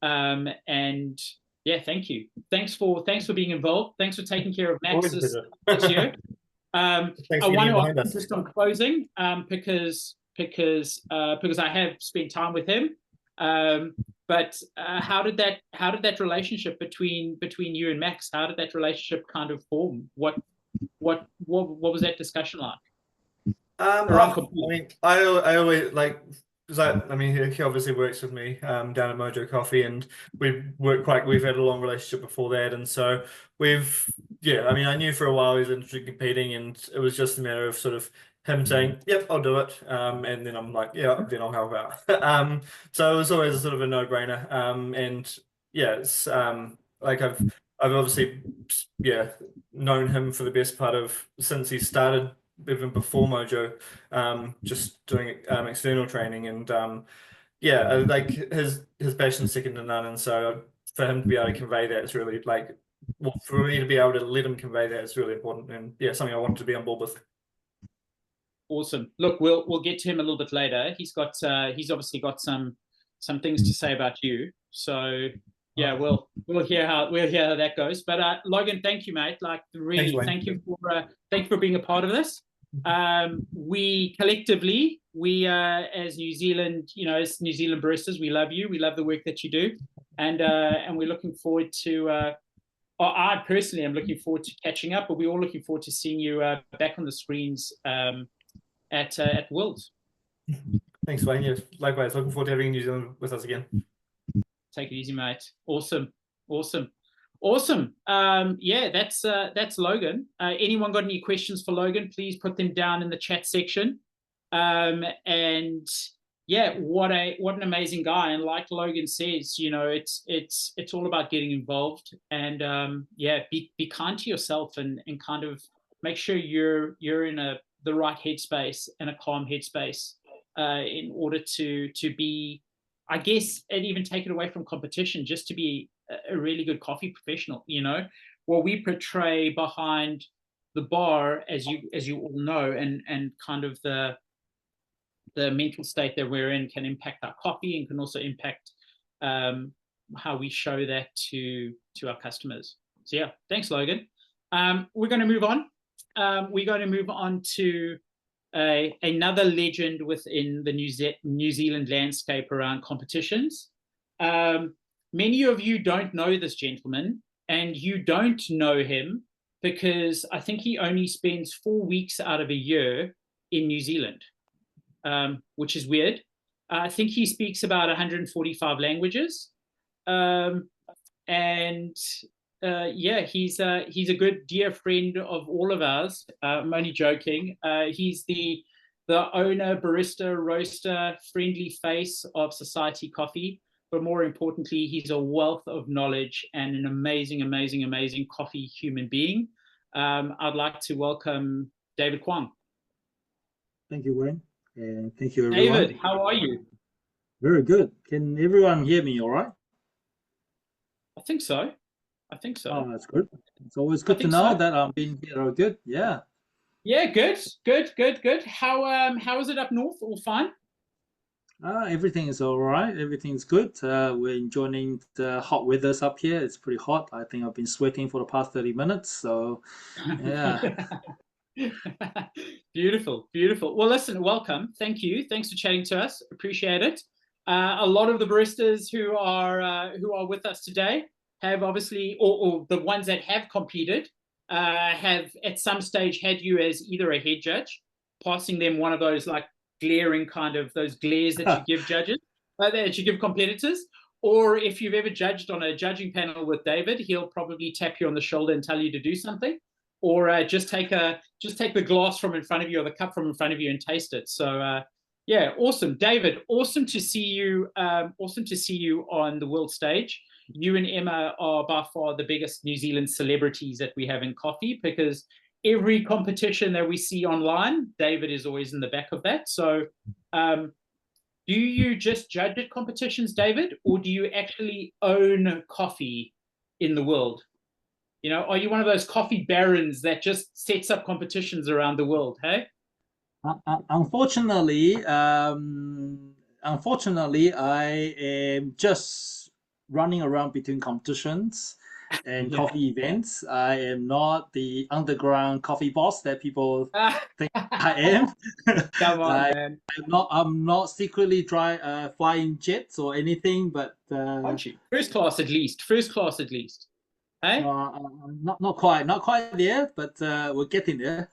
and yeah, thank you. Thanks for being involved. Thanks for taking care of Max this year. I want to ask just on closing, because I have spent time with him. But how did that relationship between you and Max? How did that relationship kind of form? What was that discussion like? I mean, I always like, because I mean, he obviously works with me down at Mojo Coffee, and we've had a long relationship before that, and so I mean, I knew for a while he was interested in competing, and it was just a matter of sort of him saying, yep, I'll do it, and then I'm like, yeah, then I'll help out. So it was always a sort of a no-brainer, and yeah, it's like I've obviously known him for the best part of since he started, even before Mojo, just doing external training, and like his passion is second to none, and so for him to be able to convey that is really for me to be able to let him convey that is really important, and something I wanted to be on board with. Awesome. Look, we'll get to him a little bit later. He's obviously got some things to say about you, so yeah, we'll hear how that goes. But Logan, thank you, mate. Like, really, thank you for being a part of this. We collectively, as New Zealand, you know, as New Zealand baristas, we love you. We love the work that you do, and we're looking forward to I personally am looking forward to catching up, but we're all looking forward to seeing you back on the screens at Worlds. Thanks, Wayne. Yes, likewise. Looking forward to having New Zealand with us again. Take it easy, mate. Awesome. Yeah, that's Logan. Anyone got any questions for Logan? Please put them down in the chat section. And yeah, what an amazing guy. And like Logan says, you know, it's all about getting involved, and yeah, be kind to yourself, and kind of make sure you're in the right headspace and a calm headspace in order to be, I guess, and even take it away from competition, just to be a really good coffee professional. You know, what we portray behind the bar, as you all know, and kind of the mental state that we're in can impact our coffee, and can also impact how we show that to our customers. So yeah, thanks, Logan. We're going to move on. We're going to move on to another legend within the New Zealand landscape around competitions. Many of you don't know this gentleman, and you don't know him because I think he only spends 4 weeks out of a year in New Zealand, which is weird. I think he speaks about 145 languages. Yeah, he's a good dear friend of all of ours. I'm only joking. He's the owner, barista, roaster, friendly face of Society Coffee. But more importantly, he's a wealth of knowledge and an amazing coffee human being. I'd like to welcome David Kwong. Thank you, Wayne. And thank you, everyone. David, how are you? Very good. Can everyone hear me all right? I think so. Oh, that's good. It's always good to know that I'm being here. All good. Yeah. Yeah, good. How is it up north? All fine? Everything is all right. Everything's good. We're enjoying the hot weathers up here. It's pretty hot. I think I've been sweating for the past 30 minutes. So, yeah. Beautiful. Well, listen, welcome. Thank you. Thanks for chatting to us. Appreciate it. A lot of the baristas who are with us today have obviously, or the ones that have competed, have at some stage had you as either a head judge, passing them one of those like glaring kind of those glares that you give judges, that you give competitors. Or if you've ever judged on a judging panel with David, he'll probably tap you on the shoulder and tell you to do something, or just take the glass from in front of you, or the cup from in front of you, and taste it. So yeah, awesome, David. Awesome to see you. Awesome to see you on the world stage. You and Emma are by far the biggest New Zealand celebrities that we have in coffee, because every competition that we see online, David is always in the back of that. So do you just judge at competitions, David, or do you actually own coffee in the world? You know, are you one of those coffee barons that just sets up competitions around the world, hey? Unfortunately, I am just running around between competitions and coffee events. I am not the underground coffee boss that people think I am. Come on, man. I'm not secretly flying jets or anything, but aren't you? First class at least. Hey? Not quite there, but we're getting there.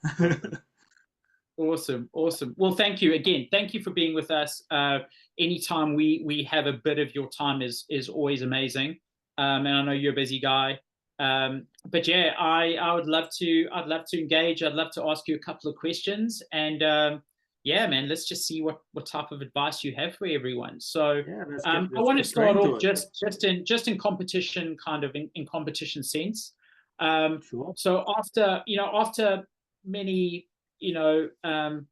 Awesome. Well, thank you again. Thank you for being with us. Anytime we have a bit of your time is always amazing. And I know you're a busy guy. But yeah, I would love to engage. I'd love to ask you a couple of questions, and yeah, man, let's just see what type of advice you have for everyone. So yeah, I want to start off just in competition, kind of in competition sense. Sure. So after many, and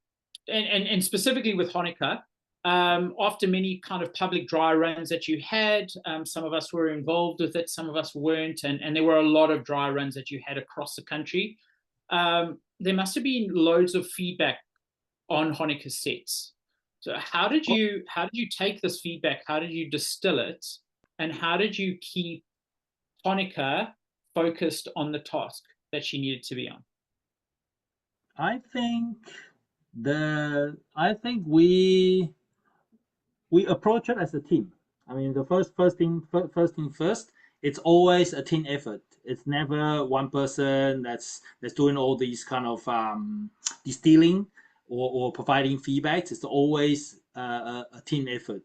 specifically with Honoka, after many kind of public dry runs that you had, some of us were involved with it, some of us weren't, and there were a lot of dry runs that you had across the country. There must have been loads of feedback on Honoka sets. So how did you take this feedback? How did you distill it? And how did you keep Honoka focused on the task that she needed to be on? I think we approach it as a team. I mean, the first thing first it's always a team effort. It's never one person that's doing all these kind of distilling or providing feedbacks. It's always a team effort.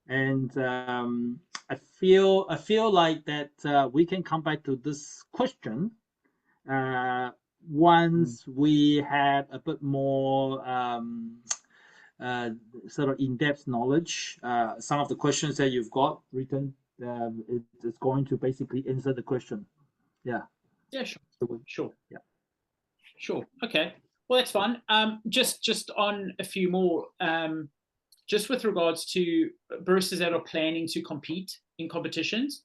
And I feel like that we can come back to this question once we had a bit more sort of in-depth knowledge. Some of the questions that you've got written, it's going to basically answer the question. Yeah. Yeah, sure. Sure. Yeah. Sure. Okay. Well, that's fine. Just on a few more, just with regards to baristas that are planning to compete in competitions,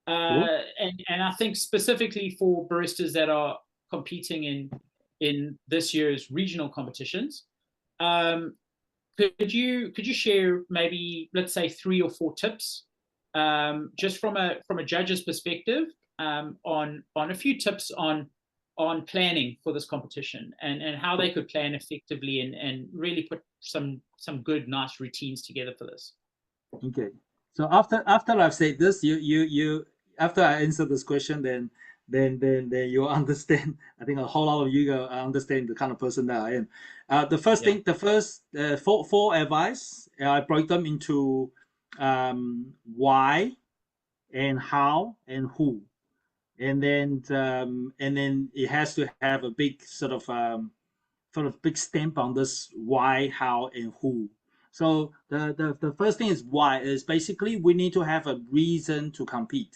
Sure. and I think specifically for baristas that are competing in this year's regional competitions, could you share maybe, let's say, 3 or 4 tips, just from a judge's perspective, on a few tips on planning for this competition and how they could plan effectively and really put some good, nice routines together for this. Okay. So after I've said this, you after I answer this question, then you'll understand. I think a whole lot of you understand the kind of person that I am. The first thing, the first 4 advice, I break them into why and how and who, and then it has to have a big sort of big stamp on this why, how, and who. So the first thing is why. Is basically we need to have a reason to compete,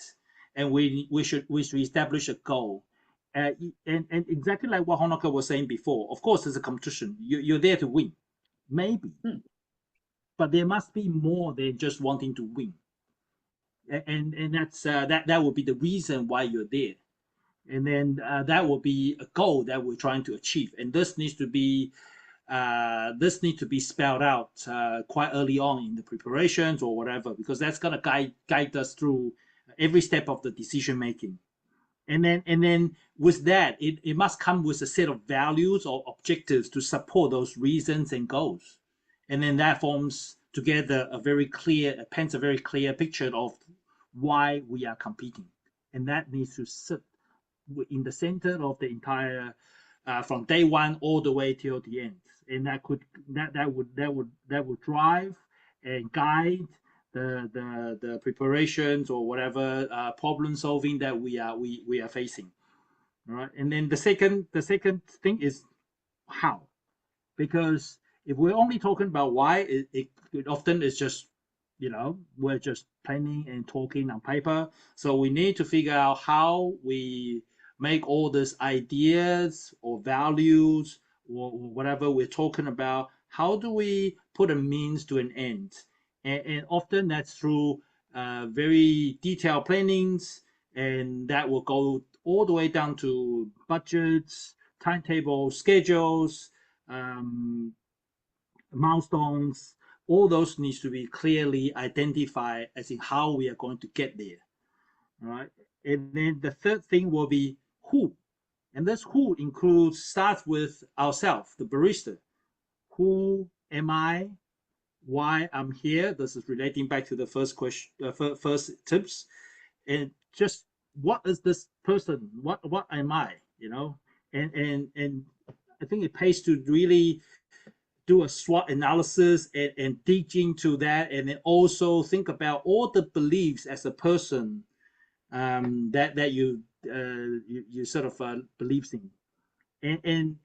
and we should establish a goal. And exactly like what Honoka was saying before, of course, it's a competition. You're there to win, maybe, but there must be more than just wanting to win. And that's that would be the reason why you're there. And then that will be a goal that we're trying to achieve. And this needs to be spelled out quite early on in the preparations or whatever, because that's gonna guide us through every step of the decision making. And then with that, it must come with a set of values or objectives to support those reasons and goals. And then that forms together paints a very clear picture of why we are competing. And that needs to sit in the center of the entire from day one all the way till the end. And that would drive and guide the preparations or whatever problem solving that we are facing. All right. And then the second thing is how, because if we're only talking about why, it often is just, we're just planning and talking on paper. So we need to figure out how we make all these ideas or values or whatever we're talking about, how do we put a means to an end? And often that's through very detailed plannings, and that will go all the way down to budgets, timetables, schedules, milestones. All those needs to be clearly identified as in how we are going to get there. All right. And then the third thing will be who. And this who starts with ourselves, the barista. Who am I? Why I'm here? This is relating back to the first question, first tips. And just what is this person? What am I? And I think it pays to really do a SWOT analysis and dig into that, and then also think about all the beliefs as a person that you sort of believes in, and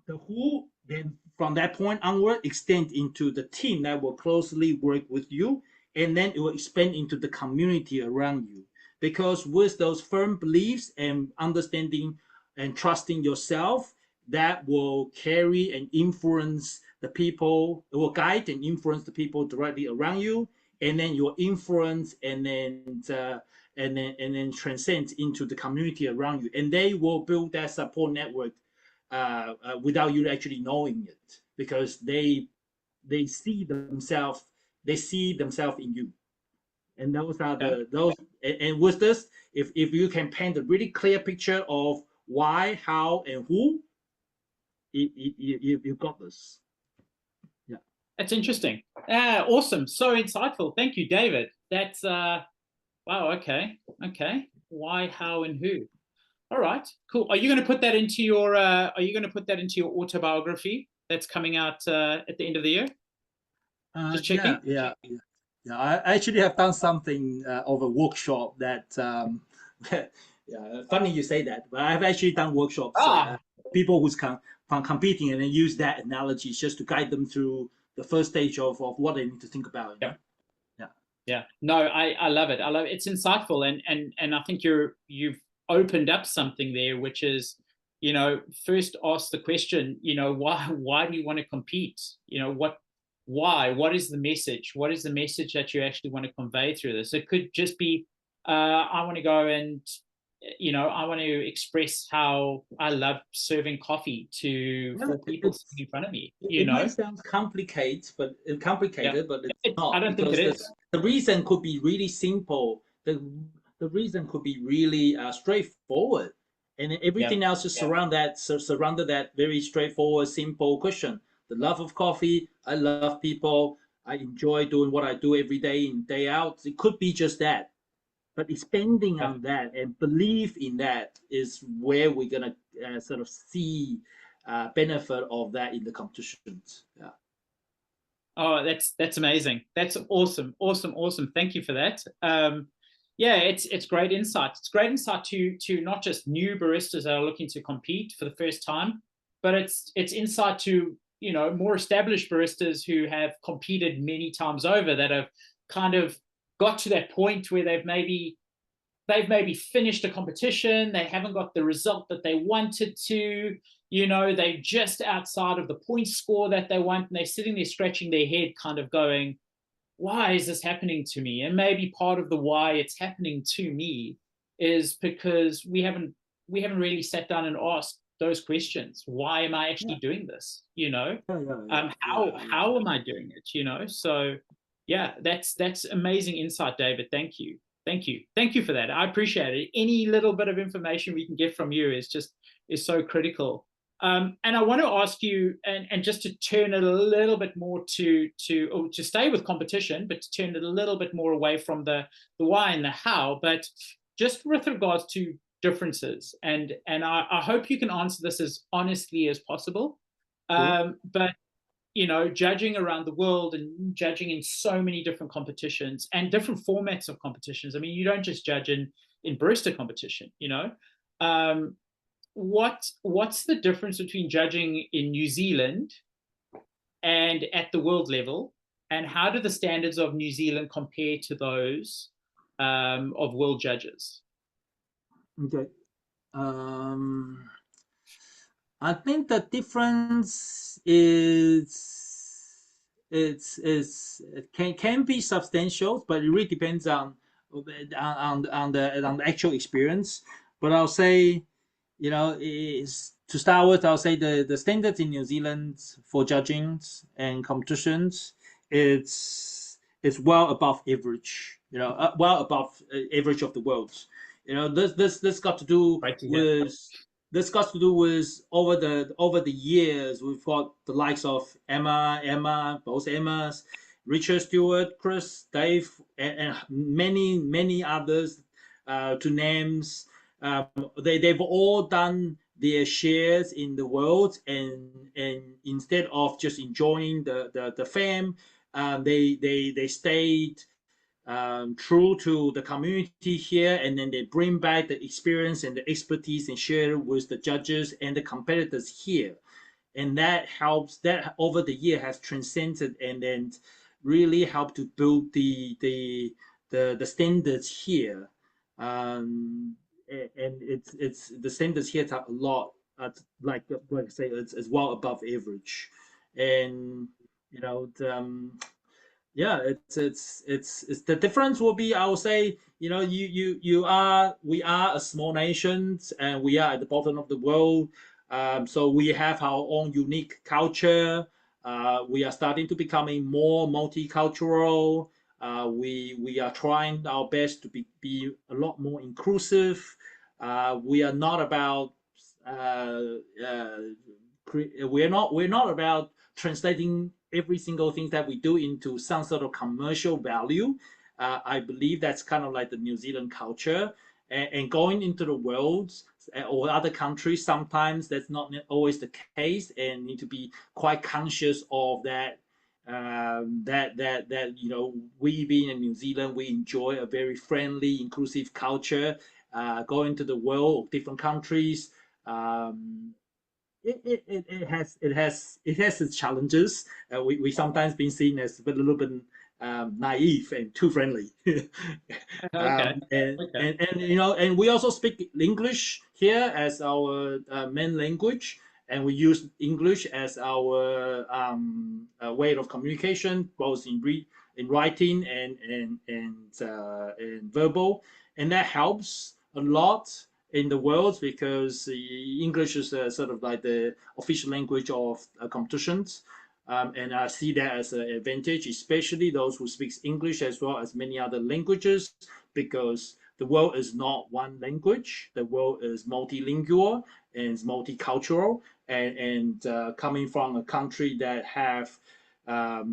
the who then from that point onward extend into the team that will closely work with you, and then it will expand into the community around you, because with those firm beliefs and understanding and trusting yourself, that will carry and influence the people. It will guide and influence the people directly around you, and then your influence and then transcend into the community around you, and they will build that support network without you actually knowing it, because they see themselves in you. And those are those. And with this, if you can paint a really clear picture of why, how, and who, you've got this. Yeah, that's interesting. Awesome, so insightful. Thank you, David. That's Wow. Okay. Okay. Why, how, and who? All right. Cool. Are you going to put that into your? Are you going to put that into your autobiography that's coming out at the end of the year? Just checking. Yeah. I actually have done something of a workshop that. Yeah, funny you say that, but I've actually done workshops. People who's competing and then use that analogy just to guide them through the first stage of what they need to think about. You know? Yeah. No, I love it. I love it. It's insightful, and I think you've opened up something there, which is, first ask the question, why do you want to compete? Why? What is the message? What is the message that you actually want to convey through this? It could just be, I want to go and, I want to express how I love serving coffee to four people sitting in front of me. It might sound complicated, but it's not. I don't think it is. The reason could be really simple. The reason could be really straightforward, and everything else just surrounded that very straightforward, simple question. The love of coffee. I love people. I enjoy doing what I do every day in, day out. It could be just that. But expanding on that and belief in that is where we're gonna sort of see benefit of that in the competitions. Yeah. Oh, that's amazing. That's awesome. Thank you for that. It's great insight. It's great insight to not just new baristas that are looking to compete for the first time, but it's insight to more established baristas who have competed many times over, that have kind of got to that point where they've maybe finished a competition, they haven't got the result that they wanted to, they're just outside of the point score that they want, and they're sitting there scratching their head kind of going, why is this happening to me? And maybe part of the why it's happening to me is because we haven't really sat down and asked those questions. Why am I actually doing this? How am I doing it? So that's amazing insight, David. Thank you for that. I appreciate it. Any little bit of information we can get from you is so critical. And I want to ask you, and just to turn it a little bit more to stay with competition, but to turn it a little bit more away from the why and the how, but just with regards to differences. And I hope you can answer this as honestly as possible. Sure. But judging around the world and judging in so many different competitions and different formats of competitions. I mean, you don't just judge in barista competition, what's the difference between judging in New Zealand and at the world level? And how do the standards of New Zealand compare to those of world judges? Okay. I think the difference it can be substantial, but it really depends on the actual experience. But I'll say, to start with, I'll say the standards in New Zealand for judging and competitions, it's well above average. Well above average of the world. This got to do with over the years. We've got the likes of Emma, both Emmas, Richard, Stewart, Chris, Dave, and many others to names. They've all done their shares in the world, and instead of just enjoying the fame, they stayed true to the community here, and then they bring back the experience and the expertise and share with the judges and the competitors here, and that helps. That over the year has transcended and then really helped to build the standards here, and it's the standards here are a lot like I say, it's well above average, and it's the difference will be, I would say, we are a small nation and we are at the bottom of the world. So we have our own unique culture. We are starting to becoming more multicultural. We are trying our best to be a lot more inclusive. We are not about we're not about translating every single thing that we do into some sort of commercial value. I believe that's kind of like the New Zealand culture. And going into the world or other countries, sometimes that's not always the case, and need to be quite conscious of that. That you know, we being in New Zealand, we enjoy a very friendly, inclusive culture. Going to the world, different countries. It has its challenges. We sometimes been seen as a little bit naive and too friendly. Okay. And you know, and we also speak English here as our main language, and we use English as our way of communication, both in writing and verbal, and that helps a lot in the world, because English is sort of like the official language of competitions. And I see that as an advantage, especially those who speak English as well as many other languages, because the world is not one language. The world is multilingual and multicultural. And coming from a country that have a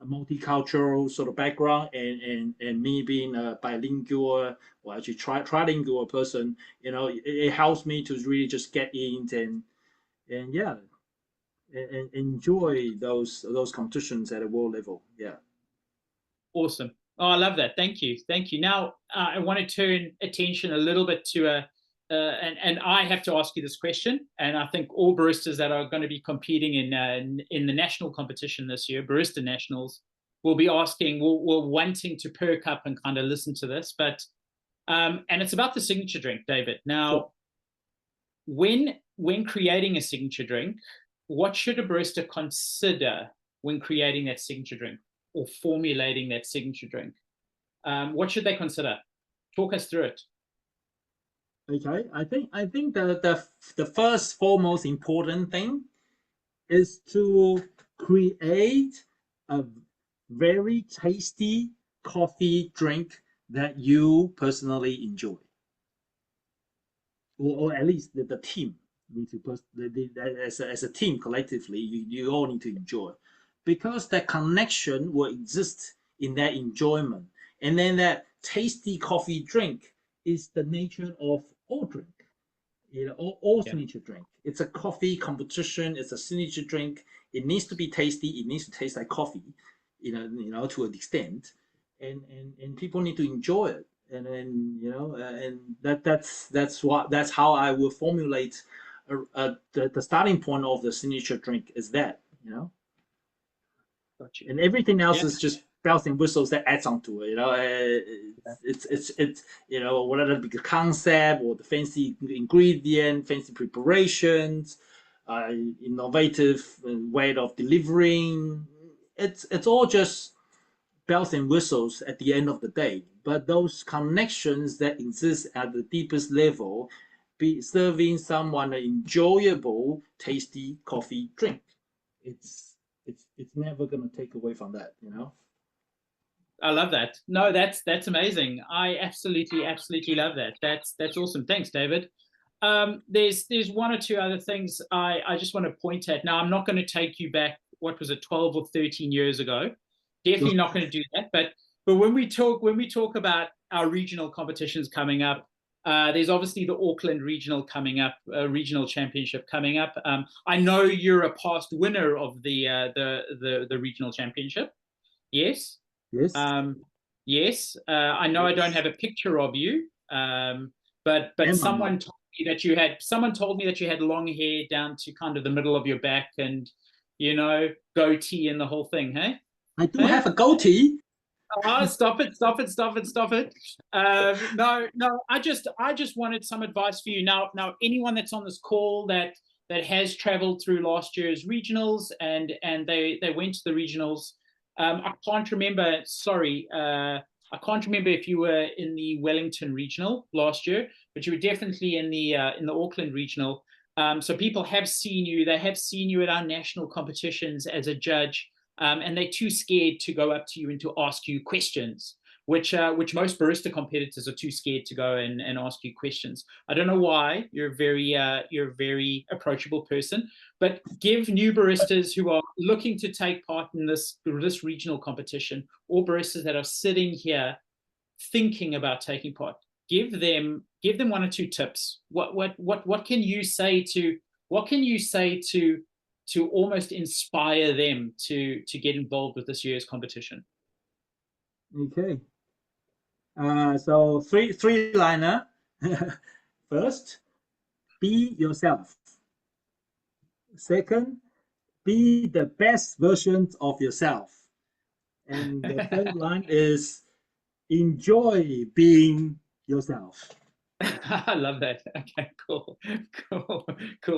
multicultural sort of background, and me being a bilingual, or actually trilingual person, you know, it helps me to really just get in and yeah, and enjoy those competitions at a world level. Yeah. Awesome. Oh, I love that. Thank you. Thank you. Now, I want to turn attention a little bit to and I have to ask you this question, and I think all baristas that are going to be competing in the national competition this year, Barista Nationals, will be asking, will wanting to perk up and kind of listen to this. But and it's about the signature drink, David. Now, when creating a signature drink, what should a barista consider when creating that signature drink or formulating that signature drink? What should they consider? Talk us through it. Okay, I think the first foremost important thing is to create a very tasty coffee drink that you personally enjoy, or at least the team need to as a team collectively, you all need to enjoy, because that connection will exist in that enjoyment, and then that tasty coffee drink is the nature of all drink. You know, all signature drink. It's a coffee competition. It's a signature drink. It needs to be tasty. It needs to taste like coffee, you know, to an extent, and people need to enjoy it. And then, you know, and that's how I will formulate the starting point of the signature drink is that, you know. Gotcha. And everything else is just bells and whistles that adds on to it, you know. It's you know, whatever the concept or the fancy ingredient, fancy preparations, innovative way of delivering. It's all just bells and whistles at the end of the day. But those connections that exist at the deepest level, be serving someone an enjoyable, tasty coffee drink. It's never gonna take away from that, you know. I love that. No, that's amazing. I absolutely love that. That's awesome. Thanks, David. There's one or two other things I just want to point at. Now, I'm not going to take you back, what was it, 12 or 13 years ago. Definitely not going to do that. But when we talk about our regional competitions coming up, there's obviously the Auckland regional coming up, regional championship coming up. I know you're a past winner of the regional championship. Yes. Yes. Yes. I know I don't have a picture of you, but someone told me that you had long hair down to kind of the middle of your back, and, you know, goatee and the whole thing. Hey, I do have a goatee. Oh, stop it. No, I just wanted some advice for you. Now, anyone that's on this call that has traveled through last year's regionals and they went to the regionals, I can't remember. Sorry, I can't remember if you were in the Wellington regional last year, but you were definitely in the Auckland regional. So people have seen you. They have seen you at our national competitions as a judge. And they're too scared to go up to you and to ask you questions, which most barista competitors are too scared to go and ask you questions. I don't know why. You're a very approachable person, but give new baristas who are looking to take part in this regional competition, or baristas that are sitting here thinking about taking part, give them 1 or 2 tips. What can you say to almost inspire them to get involved with this year's competition? Okay. So three-liner. First, be yourself. Second, be the best version of yourself. And the third line is enjoy being yourself. I love that. Okay, cool.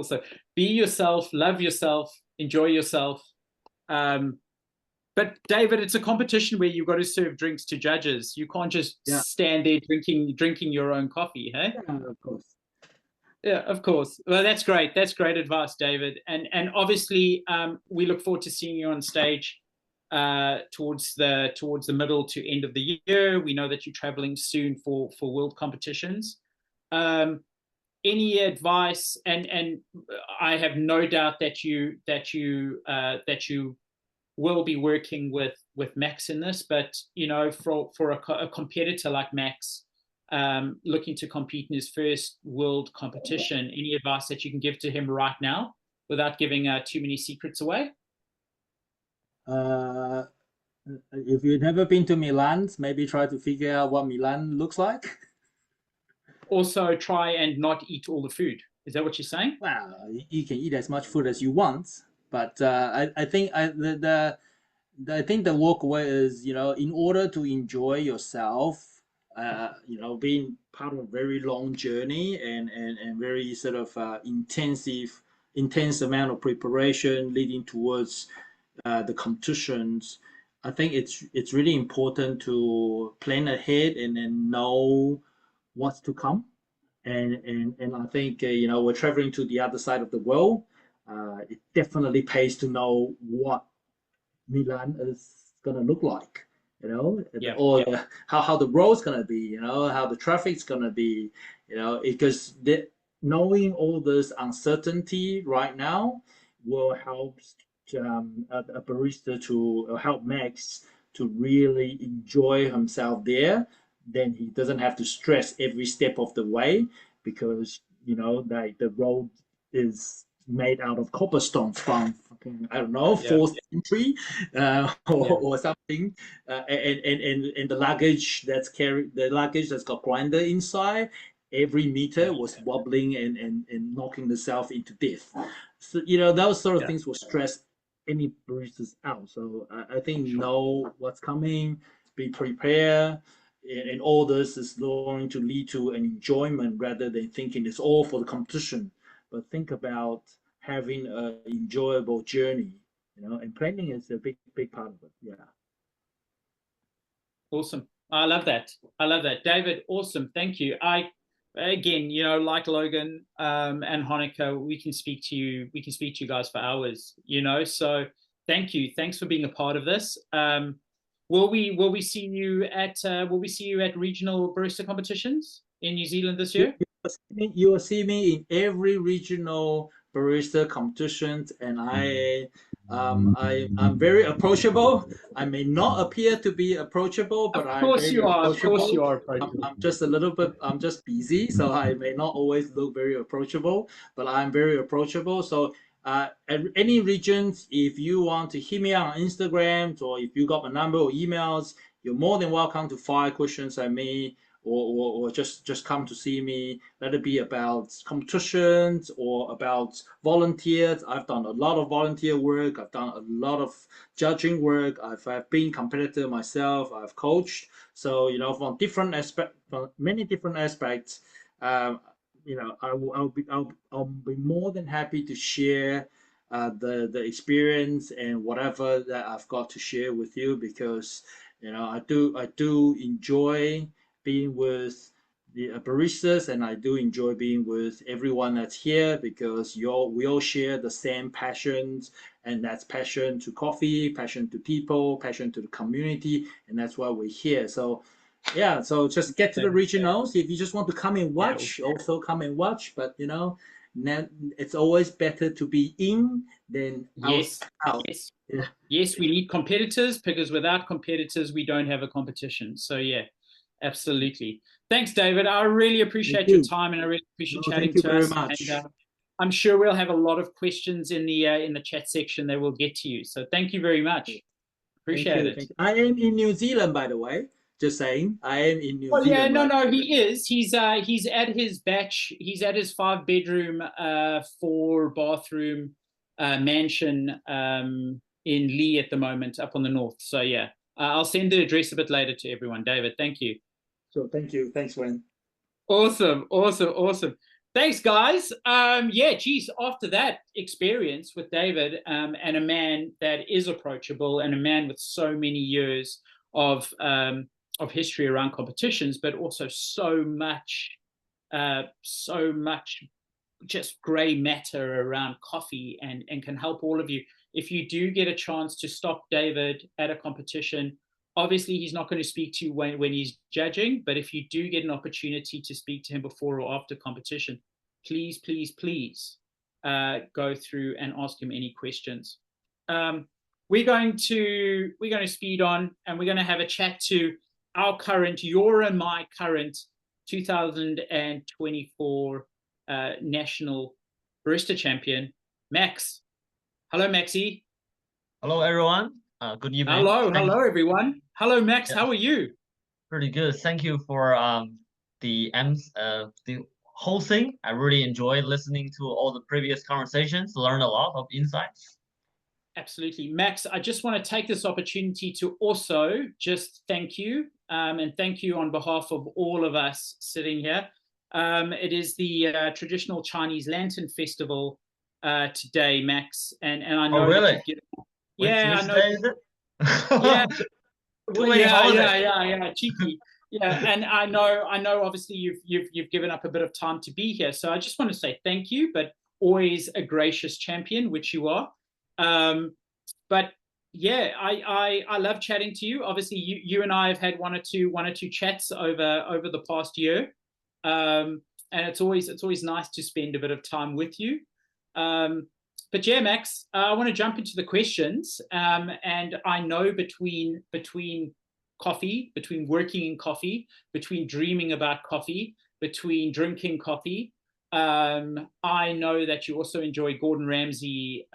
So be yourself, love yourself, enjoy yourself. But David, it's a competition where you've got to serve drinks to judges. You can't just stand there drinking your own coffee, hey? Yeah, of course. Yeah, of course. Well, that's great. That's great advice, David. And obviously, we look forward to seeing you on stage towards the middle to end of the year. We know that you're traveling soon for world competitions. Any advice? And I have no doubt that you will be working with Max in this. But you know, for a competitor like Max, looking to compete in his first world competition, any advice that you can give to him right now without giving too many secrets away? If you've never been to Milan, maybe try to figure out what Milan looks like. Also, try and not eat all the food. Is that what you're saying? Well, you can eat as much food as you want, but I think the walkaway is, you know, in order to enjoy yourself, you know, being part of a very long journey and very sort of intense amount of preparation leading towards the competitions. I think it's really important to plan ahead and then know what's to come. And I think you know, we're traveling to the other side of the world. It definitely pays to know what Milan is gonna look like, you know, how the road's gonna be, you know, how the traffic's gonna be, you know, because knowing all this uncertainty right now will help a barista to help Max to really enjoy himself there. Then he doesn't have to stress every step of the way, because you know, like, the road is made out of cobblestone from fucking, I don't know, 4th century or something, and the luggage that's got grinder inside, every meter was wobbling and knocking itself into death. So you know, those sort of things will stress any baristas out. So I think know what's coming, be prepared. And all this is going to lead to an enjoyment rather than thinking it's all for the competition. But think about having an enjoyable journey, you know, and planning is a big part of it. Yeah. Awesome. I love that. David, awesome. Thank you. Again, you know, like Logan and Honoka, we can speak to you guys for hours, you know, so thank you. Thanks for being a part of this. Will we see you at regional barista competitions in New Zealand this year? You will see me in every regional barista competitions, and I'm very approachable. I may not appear to be approachable, but Of course you are approachable. I'm just busy, so I may not always look very approachable, but I'm very approachable. So at any regions, if you want to hit me on Instagram, or if you got my number or emails, you're more than welcome to fire questions at me, or just come to see me. Let it be about competitions or about volunteers. I've done a lot of volunteer work. I've done a lot of judging work. I've been competitor myself. I've coached. So you know, from many different aspects. You know, I'll be more than happy to share the experience and whatever that I've got to share with you, because you know, I do enjoy being with the baristas, and I do enjoy being with everyone that's here, because we all share the same passions, and that's passion to coffee, passion to people, passion to the community, and that's why we're here. So yeah, so just get to the regionals. If you just want to come and watch, also come and watch. But you know, it's always better to be in than out. Yes, we need competitors, because without competitors we don't have a competition. So yeah, Absolutely. Thanks, David. I really appreciate your time, and I really appreciate chatting thank you to very us. much. And, I'm sure we'll have a lot of questions in the chat section that we'll get to you. So thank you very much. Appreciate it. Thank you. I am in New Zealand, by the way. Just saying, I am in New Oh Zealand. yeah, no, he is. He's at his batch. He's at his 5-bedroom, 4-bathroom mansion in Lee at the moment, up on the north. So yeah, I'll send the address a bit later to everyone. David, thank you. So thank you. Thanks, Wayne. Awesome. Thanks, guys. Yeah, geez, after that experience with David, and a man that is approachable, and a man with so many years of history around competitions, but also so much just gray matter around coffee, and can help all of you. If you do get a chance to stop David at a competition, obviously he's not going to speak to you when he's judging, but if you do get an opportunity to speak to him before or after competition, please go through and ask him any questions. We're going to speed on, and we're going to have a chat to your and my current 2024 national barista champion, Max. Hello, Maxie. Hello, everyone. Good evening. Hello, everyone. Hello, Max. Yeah. How are you? Pretty good. Thank you for the whole thing. I really enjoyed listening to all the previous conversations. Learned a lot of insights. Absolutely, Max. I just want to take this opportunity to also just thank you, and thank you on behalf of all of us sitting here. It is the traditional Chinese Lantern Festival today, Max, and I know. Oh, really? Yeah, which I know. Day is it? Yeah. Too many holidays. Yeah, cheeky. Yeah, and I know. Obviously, you've given up a bit of time to be here, so I just want to say thank you. But always a gracious champion, which you are. But yeah, I love chatting to you. Obviously, you and I have had one or two chats over the past year, and it's always nice to spend a bit of time with you. But yeah, Max, I want to jump into the questions. And I know between coffee, between working in coffee, between dreaming about coffee, between drinking coffee, I know that you also enjoy Gordon Ramsay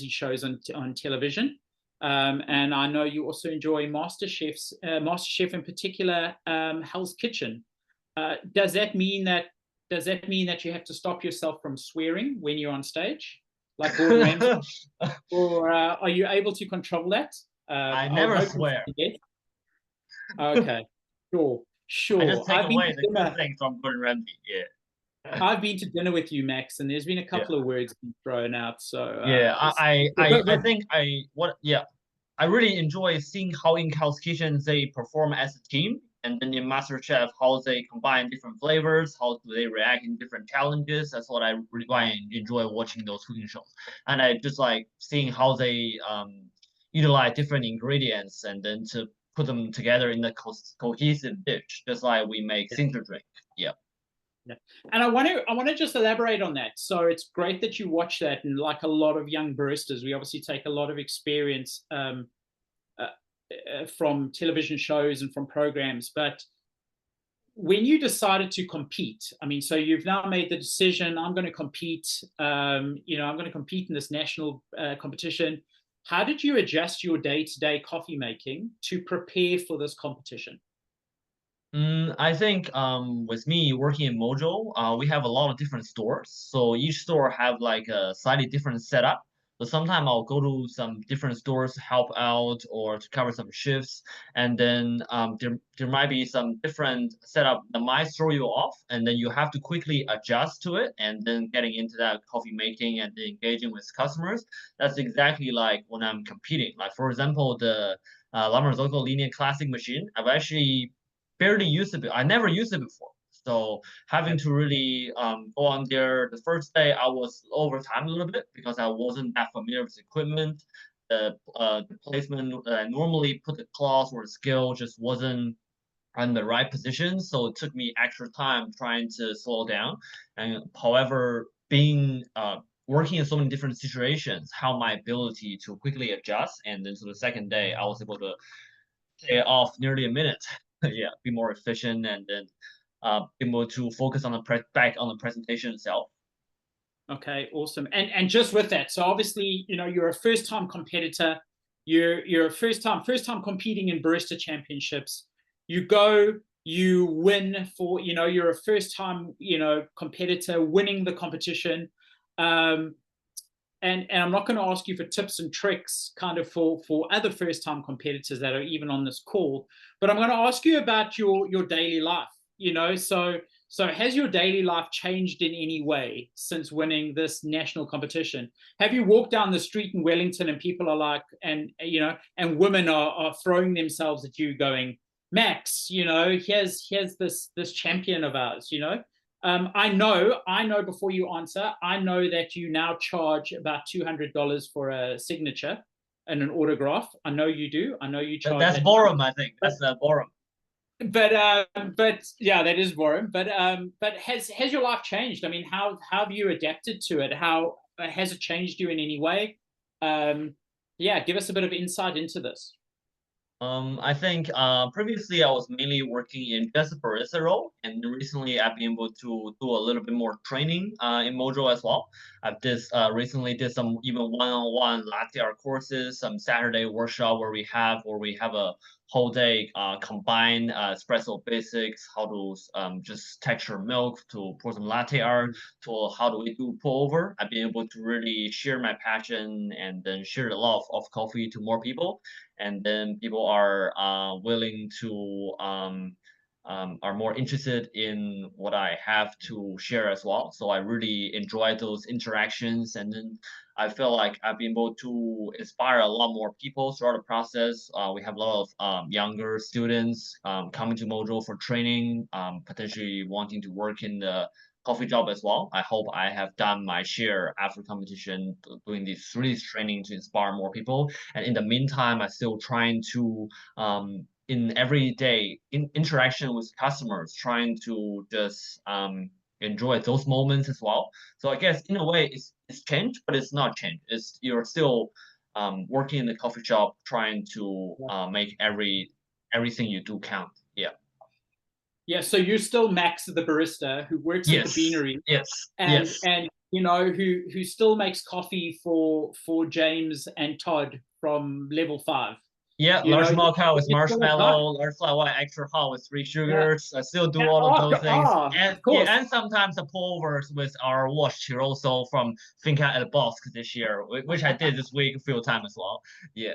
shows on television. And I know you also enjoy MasterChef in particular, Hell's Kitchen. Does that mean that you have to stop yourself from swearing when you're on stage, like Gordon Ramsay, or are you able to control that? I never swear. Okay, sure. I just take away the good things from Gordon Ramsay. Yeah. I've been to dinner with you, Max, and there's been a couple of words thrown out. So yeah, I think I really enjoy seeing how in Hell's Kitchen they perform as a team, and then in MasterChef how they combine different flavors, how do they react in different challenges. That's what I really enjoy watching those cooking shows, and I just like seeing how they utilize different ingredients and then to put them together in a cohesive dish, just like we make Sinter drink. Yeah. Yeah. And I want to just elaborate on that. So it's great that you watch that, and like a lot of young baristas, we obviously take a lot of experience from television shows and from programs. But when you decided to compete, I mean, so you've now made the decision, I'm going to compete, I'm going to compete in this national competition. How did you adjust your day-to-day coffee making to prepare for this competition? I think with me working in Mojo, we have a lot of different stores. So each store have like a slightly different setup. So sometimes I'll go to some different stores to help out or to cover some shifts. And then there might be some different setup that might throw you off. And then you have to quickly adjust to it. And then getting into that coffee making and then engaging with customers. That's exactly like when I'm competing. Like for example, the La Marzocco Linear Classic machine, I've actually barely used it. I never used it before. So having to really go on there, the first day I was over time a little bit because I wasn't that familiar with the equipment. The placement I normally put the cloth or the scale just wasn't on the right position. So it took me extra time trying to slow down. And however, being working in so many different situations, how my ability to quickly adjust. And then so the second day I was able to stay off nearly a minute. yeah, be more efficient, and then be able to focus on back on the presentation itself. Okay, awesome. And just with that, so obviously, you're a first-time competitor. You're a first-time competing in barista championships. You go, you win for, you're a first-time, competitor winning the competition. And I'm not going to ask you for tips and tricks kind of for other first-time competitors that are even on this call, but I'm going to ask you about your daily life, So has your daily life changed in any way since winning this national competition? Have you walked down the street in Wellington and people are like, and women are throwing themselves at you going, Max, here's this champion of ours, I know before you answer, I know that you now charge about $200 for a signature and an autograph. I know you do. I know you charge. That's Borum, I think. That's Borum. But yeah, that is boring. But has your life changed? I mean, how have you adapted to it? How has it changed you in any way? Yeah, give us a bit of insight into this. I think previously I was mainly working in just a barista role, and recently I've been able to do a little bit more training in Mojo as well. I've recently did some even one-on-one latte art courses, some Saturday workshop where we have a whole day combine espresso basics, how to just texture milk, to pour some latte art, to how do we do pour over. I've been able to really share my passion and then share the love of coffee to more people. And then people are willing to are more interested in what I have to share as well. So I really enjoy those interactions, and then I feel like I've been able to inspire a lot more people throughout the process. We have a lot of younger students coming to Mojo for training, potentially wanting to work in the coffee job as well. I hope I have done my share after competition, doing this training to inspire more people. And in the meantime, I'm still trying to in everyday interaction with customers, trying to just enjoy those moments as well. So I guess in a way it's changed, but it's not changed. You're still working in the coffee shop, trying to make everything you do count. Yeah. Yeah, so you're still Max the barista who works at the beanery. Yes. And who still makes coffee for James and Todd from level 5. Yeah, large mocha with marshmallow, large flat white extra hot with 3 sugars. I still do all of those things. And sometimes the pour-overs with our wash Chiroso from Finca El Bosque this year, which I did this week a few times as well. Yeah.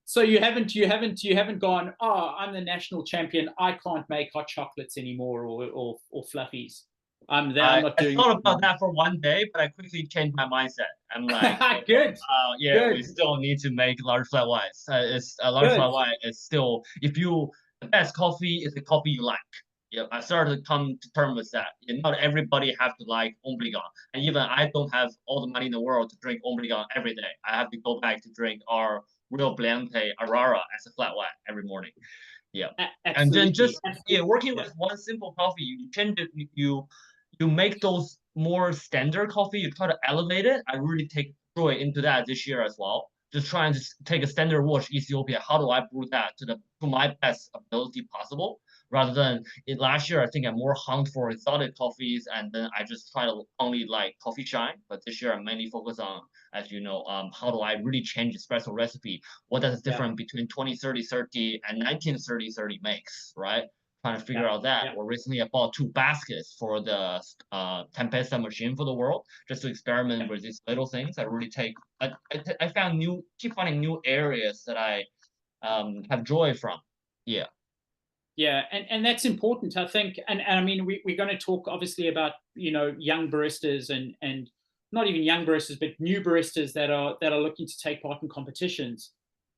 So you haven't gone, I'm the national champion, I can't make hot chocolates anymore or fluffies. I'm not doing. I thought about that for one day, but I quickly changed my mindset. I'm like, good. Good. We still need to make large flat whites. It's a large flat white is still, the best coffee is the coffee you like. Yeah, I started to come to terms with that. Not everybody have to like Obligon, and even I don't have all the money in the world to drink Obligon every day. I have to go back to drink our real Blanche Arara as a flat white every morning. Yeah, and then just working with one simple coffee, you tend to you make those more standard coffee. You try to elevate it. I really take joy into that this year as well. Just trying to take a standard wash Ethiopia. How do I brew that to my best ability possible? Rather than last year, I think I more hunt for exotic coffees, and then I just try to only like coffee shine. But this year, I'm mainly focused on, as you know, how do I really change espresso recipe? What is the difference between 20-30-30 and 19-30-30 makes, right? Trying to figure out that. Or recently, I bought 2 baskets for the Tempesta machine for the world, just to experiment with these little things. I really I keep finding new areas that I have joy from. Yeah. Yeah, and that's important, I think. And I mean, we're going to talk obviously about young baristas and not even young baristas, but new baristas that are looking to take part in competitions.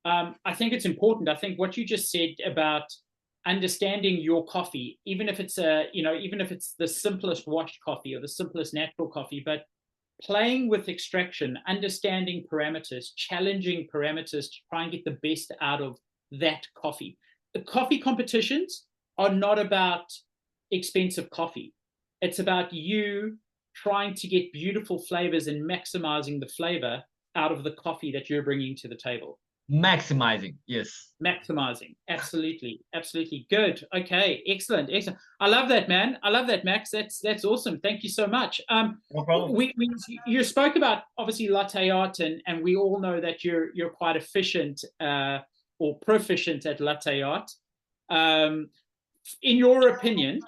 I think it's important. I think what you just said about understanding your coffee, even if it's the simplest washed coffee or the simplest natural coffee, but playing with extraction, understanding parameters, challenging parameters to try and get the best out of that coffee. The coffee competitions are not about expensive coffee. It's about you trying to get beautiful flavors and maximizing the flavor out of the coffee that you're bringing to the table. Maximizing, yes. Maximizing, absolutely, absolutely. Good. Okay, excellent, excellent. I love that, man. I love that, Max. That's awesome. Thank you so much. No problem. You spoke about obviously latte art, and we all know that you're quite efficient or proficient at latte art. In your opinion,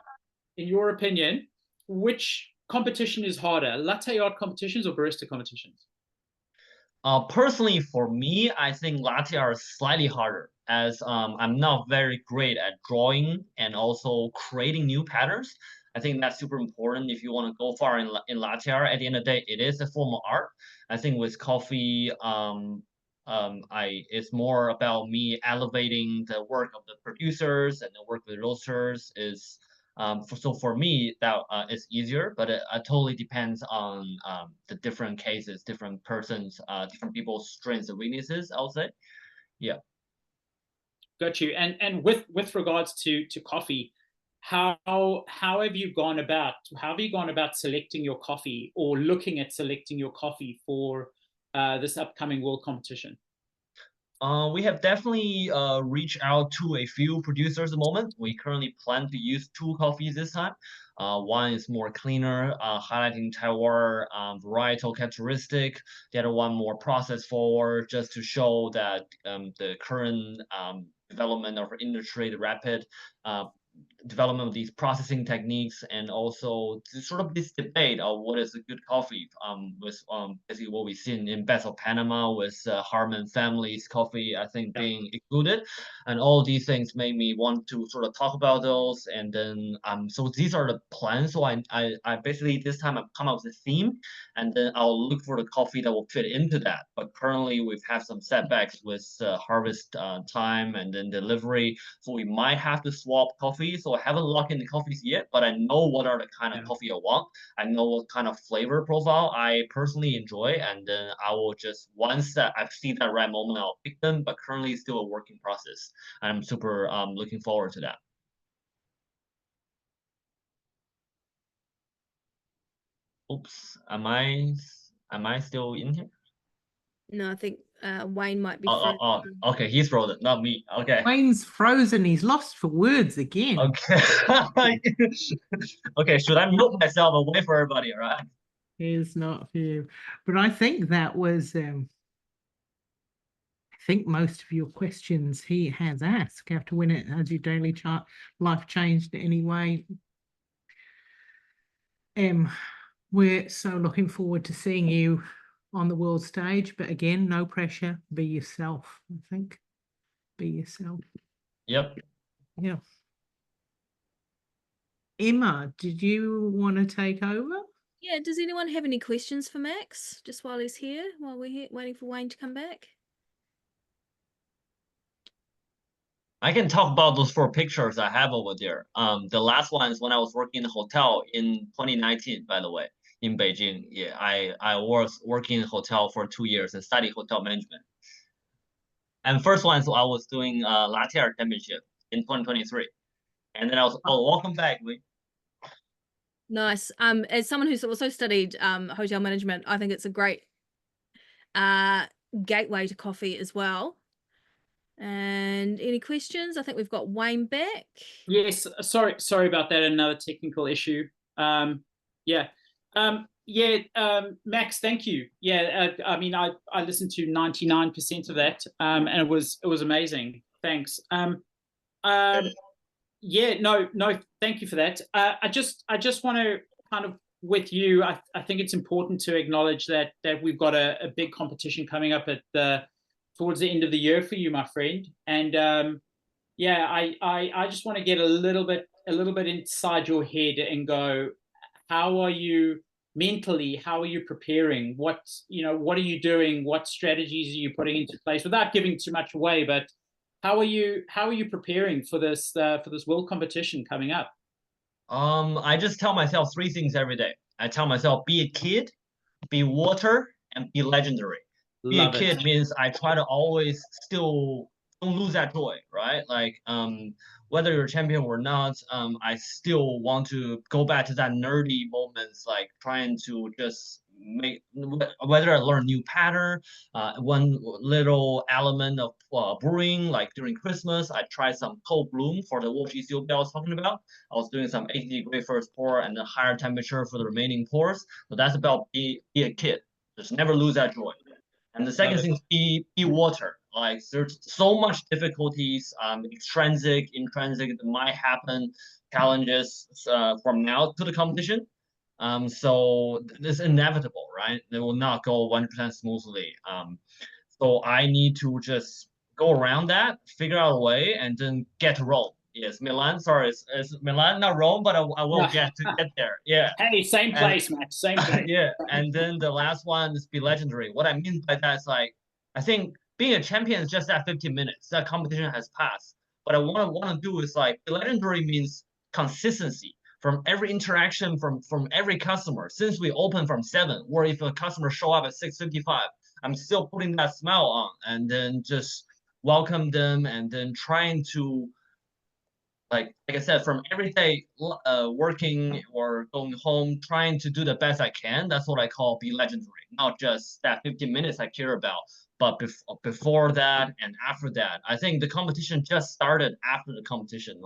which competition is harder, latte art competitions or barista competitions? Personally, for me, I think latte art is slightly harder as I'm not very great at drawing and also creating new patterns. I think that's super important if you want to go far in latte art. At the end of the day, it is a form of art. I think with coffee, it's more about me elevating the work of the producers and the work with roasters is so for me that is easier, but it totally depends on the different cases, different persons, different people's strengths and weaknesses, I'll say. Yeah. Got you. And with regards to coffee, how have you gone about selecting your coffee or looking at selecting your coffee for this upcoming world competition? We have definitely reached out to a few producers at the moment. We currently plan to use 2 coffees this time. One is more cleaner, highlighting terroir, varietal characteristic. The other one more process forward, just to show that the current development of our industry, the rapid development of these processing techniques, and also sort of this debate of what is a good coffee with basically what we've seen in Best of Panama with Harman family's coffee, I think, being included. And all these things made me want to sort of talk about those. And then so these are the plans. So I basically this time I've come up with a theme, and then I'll look for the coffee that will fit into that. But currently we've had some setbacks with harvest time and then delivery, so we might have to swap coffee. So I haven't locked in the coffees yet, but I know what are the kind of coffee I want. I know what kind of flavor profile I personally enjoy, and then I will just, once that I see that right moment, I'll pick them. But currently still a working process. I'm super looking forward to that. Oops, am I still in here? No, I think Wayne might be Oh, okay, he's frozen, not me. Okay. Wayne's frozen. He's lost for words again. Okay. Okay, should I mute myself away for everybody, all right? It's not for you. But I think that was I think most of your questions he has asked. How to win it, has your daily chart life changed in any way? We're so looking forward to seeing you on the world stage, but again, no pressure. Be yourself, I think. Be yourself. Yep. Yeah. Emma, did you want to take over? Yeah, does anyone have any questions for Max just while he's here, while we're here waiting for Wayne to come back? I can talk about those 4 pictures I have over there. The last one is when I was working in a hotel in 2019, by the way, in Beijing. Yeah, I was working in a hotel for 2 years and studied hotel management. And first one, so I was doing latte art championship in 2023. And then I was, welcome back, Wayne. Nice. As someone who's also studied hotel management, I think it's a great gateway to coffee as well. And any questions? I think we've got Wayne back. Yes, sorry about that. Another technical issue. Max, thank you. Yeah, I mean, I listened to 99% of that, and it was amazing. Thanks. Yeah, no, thank you for that. I just want to kind of, with you, I think it's important to acknowledge that we've got a big competition coming up at towards the end of the year for you, my friend. And I just want to get a little bit inside your head and go, how are you mentally? How are you preparing? What are you doing? What strategies are you putting into place, without giving too much away? But how are you preparing for this world competition coming up? I just tell myself 3 things every day. I tell myself, be a kid, be water, and be legendary. Be a kid means I try to always still don't lose that joy, right? Like whether you're a champion or not, I still want to go back to that nerdy moments, like trying to just make, whether I learn new pattern, one little element of brewing, like during Christmas, I tried some cold bloom for the Wolf Ethiopia I was talking about. I was doing some 80-degree first pour and a higher temperature for the remaining pours. So that's about be a kid. Just never lose that joy. And the second thing is be water. Like there's so much difficulties, extrinsic, intrinsic that might happen, challenges from now to the competition. So it's inevitable, right? They will not go 100% smoothly. So I need to just go around that, figure out a way, and then get to Rome. Yes, Milan. Sorry, it's Milan, not Rome, but I will get there. Yeah. Hey, same place, Max. Same place. Yeah, and then the last one is be legendary. What I mean by that is like, I think being a champion is just that 15 minutes. That competition has passed. But I want to do is like, be legendary means consistency from every interaction from every customer. Since we open from 7, or if a customer show up at 6:55, I'm still putting that smile on, and then just welcome them, and then trying to, like I said, from every day working or going home, trying to do the best I can. That's what I call be legendary. Not just that 15 minutes I care about, but before that and after that. I think the competition just started after the competition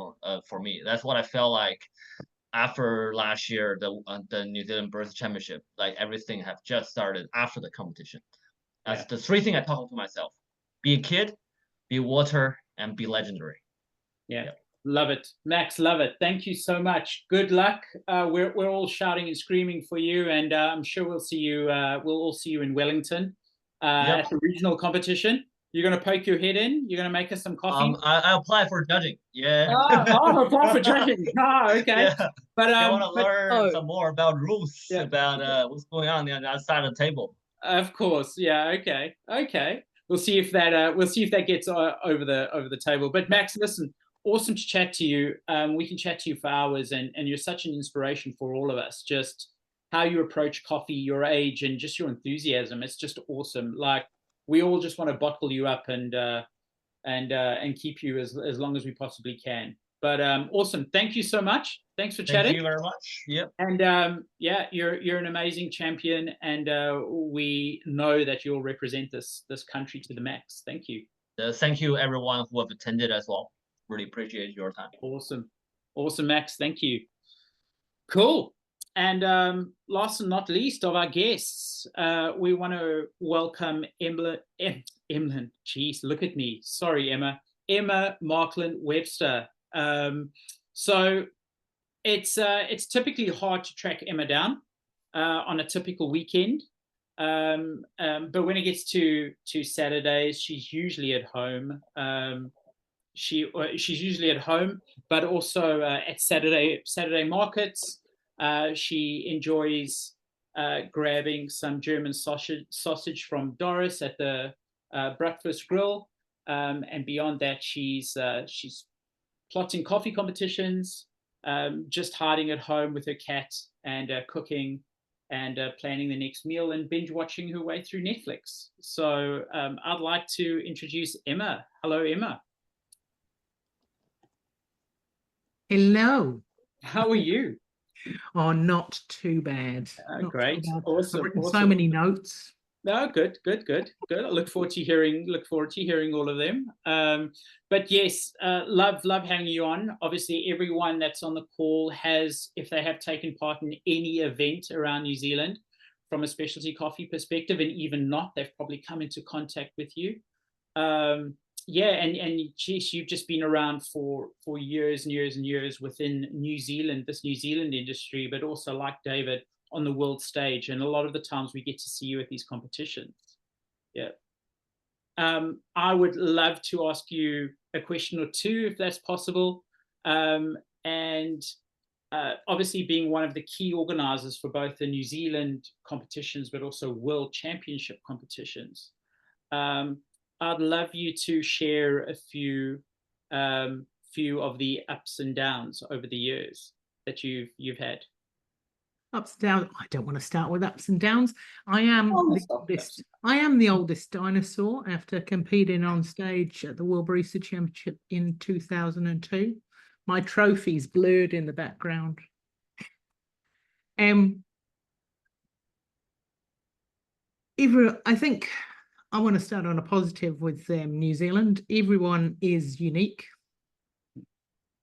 for me. That's what I felt like after last year, the New Zealand Barista Championship. Like everything have just started after the competition. That's the 3 things I talk to myself: be a kid, be water, and be legendary. Yeah. Love it, Max. Love it. Thank you so much. Good luck. We're all shouting and screaming for you, and I'm sure we'll see you. We'll all see you in Wellington at the regional competition. You're going to poke your head in. You're going to make us some coffee. I apply for judging. Yeah. Apply for judging. Okay. Yeah. But I want to learn some more about rules, about what's going on the side of the table. Of course. Yeah. Okay. Okay. We'll see if that gets over the table. But Max, listen. Awesome to chat to you. We can chat to you for hours, and you're such an inspiration for all of us. Just how you approach coffee, your age, and just your enthusiasm. It's just awesome. Like we all just want to bottle you up and keep you as long as we possibly can. But awesome. Thank you so much. Thanks for chatting. Thank you very much. Yep. And yeah, you're an amazing champion, and we know that you'll represent this country to the max. Thank you. Thank you everyone who have attended as well. Really appreciate your time. Awesome, Max. Thank you. Cool. And last and not least of our guests, we want to welcome Emma. Jeez, look at me. Sorry, Emma. Emma Markland Webster. So it's typically hard to track Emma down on a typical weekend. But when it gets to Saturdays, she's usually at home. She's usually at home, but also at Saturday markets. She enjoys grabbing some German sausage from Doris at the breakfast grill, and beyond that, she's plotting coffee competitions, just hiding at home with her cat, and cooking, and planning the next meal, and binge watching her way through Netflix. So I'd like to introduce Emma. Hello, Emma. Hello. How are you? Oh, not too bad. Not great. too bad. Awesome. I've written so many notes. No, good. I look forward to hearing all of them. But yes, love having you on. Obviously, everyone that's on the call has, if they have taken part in any event around New Zealand from a specialty coffee perspective, and even not, they've probably come into contact with you. Yeah, and geez, you've just been around for years and years and years within New Zealand, this New Zealand industry, but also, like David, on the world stage. And a lot of the times we get to see you at these competitions. Yeah. I would love to ask you a question or two, if that's possible. And obviously being one of the key organizers for both the New Zealand competitions, but also World Championship competitions. I'd love you to share a few of the ups and downs over the years that you've had. Ups and downs. I don't want to start with ups and downs. I am the oldest dinosaur after competing on stage at the World Barista Championship in 2002. My trophy's blurred in the background. I think I want to start on a positive with New Zealand. Everyone is unique,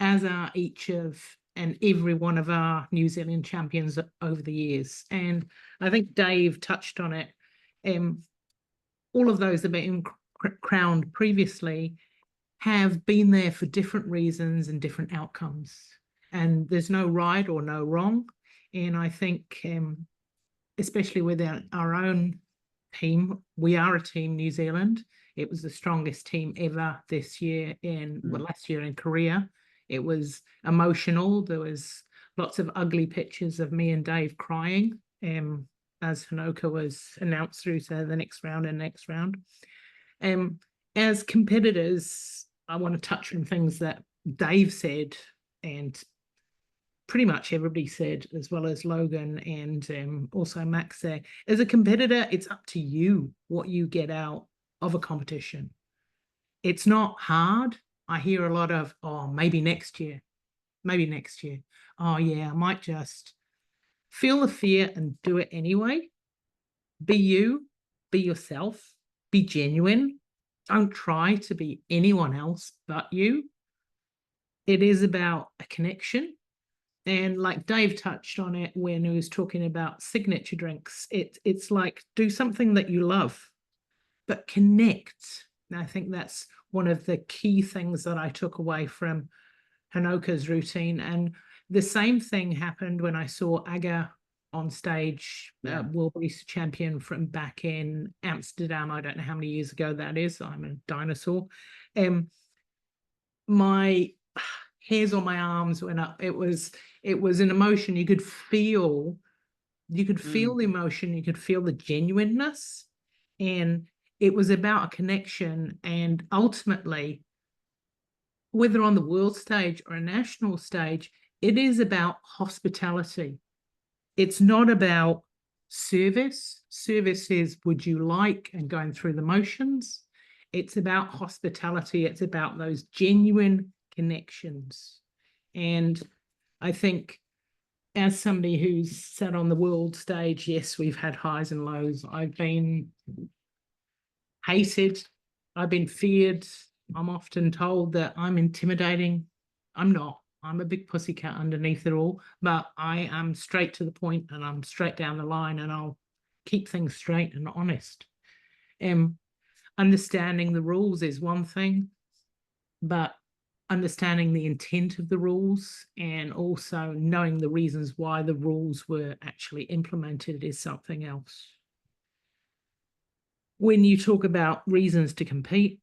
as are each of and every one of our New Zealand champions over the years. And I think Dave touched on it. All of those that have been crowned previously have been there for different reasons and different outcomes. And there's no right or no wrong. And I think, especially with our own team, we are a team New Zealand. It was the strongest team ever this year last year in Korea. It was emotional. There was lots of ugly pictures of me and Dave crying as Honoka was announced through to the next round and next round. As competitors, I want to touch on things that Dave said and pretty much everybody said, as well as Logan and also Max there. As a competitor, it's up to you what you get out of a competition. It's not hard. I hear a lot of, oh, maybe next year. Oh, yeah, I might just feel the fear and do it anyway. Be you, be yourself, be genuine. Don't try to be anyone else but you. It is about a connection. And like Dave touched on it when he was talking about signature drinks, it's like do something that you love, but connect. And I think that's one of the key things that I took away from Honoka's routine. And the same thing happened when I saw Aga on stage, World Barista champion from back in Amsterdam. I don't know how many years ago that is. I'm a dinosaur. My hairs on my arms went up. It was an emotion. You could feel the emotion, you could feel the genuineness, and it was about a connection. And ultimately, whether on the world stage or a national stage, it is about hospitality. It's not about service. Service is would you like and going through the motions. It's about hospitality. It's about those genuine connections. And I think as somebody who's sat on the world stage, yes, we've had highs and lows. I've been hated. I've been feared. I'm often told that I'm intimidating. I'm not. I'm a big pussycat underneath it all, but I am straight to the point and I'm straight down the line and I'll keep things straight and honest. Understanding the rules is one thing, but understanding the intent of the rules and also knowing the reasons why the rules were actually implemented is something else. When you talk about reasons to compete,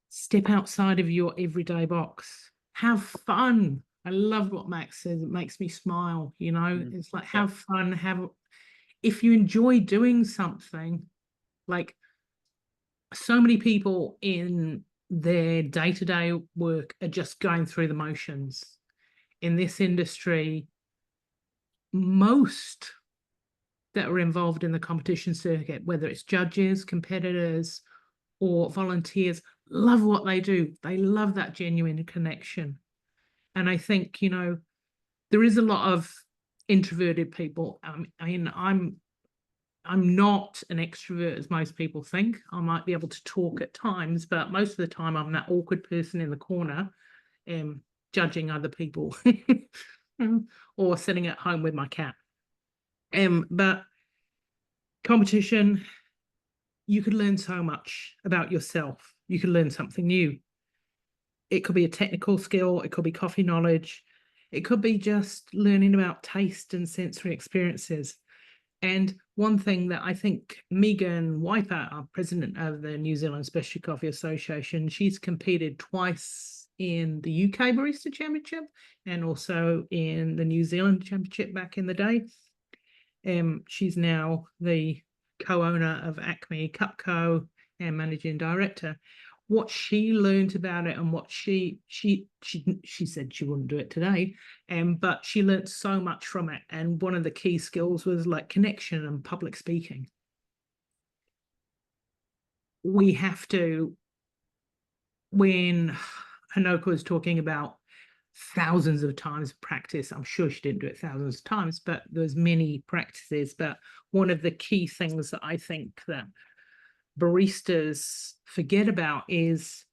step outside of your everyday box. Have fun. I love what Max says. It makes me smile, you know. It's like have fun, if you enjoy doing something, like so many people in their day-to-day work are just going through the motions. In this industry, most that are involved in the competition circuit, whether it's judges, competitors, or volunteers, love what they do. They love that genuine connection. And I think, you know, there is a lot of introverted people. I mean, I'm not an extrovert as most people think. I might be able to talk at times, but most of the time I'm that awkward person in the corner, judging other people or sitting at home with my cat. But competition, you could learn so much about yourself. You could learn something new. It could be a technical skill. It could be coffee knowledge. It could be just learning about taste and sensory experiences. And one thing that I think Megan Wiper, our president of the New Zealand Specialty Coffee Association, she's competed twice in the UK Barista Championship and also in the New Zealand Championship back in the day. She's now the co-owner of Acme Cup Co and managing director. What she learned about it and what she said she wouldn't do it today, but she learned so much from it. And one of the key skills was like connection and public speaking. We have to, when Honoka was talking about thousands of times practice. I'm sure she didn't do it thousands of times, but there's many practices. But one of the key things that I think that baristas forget about is,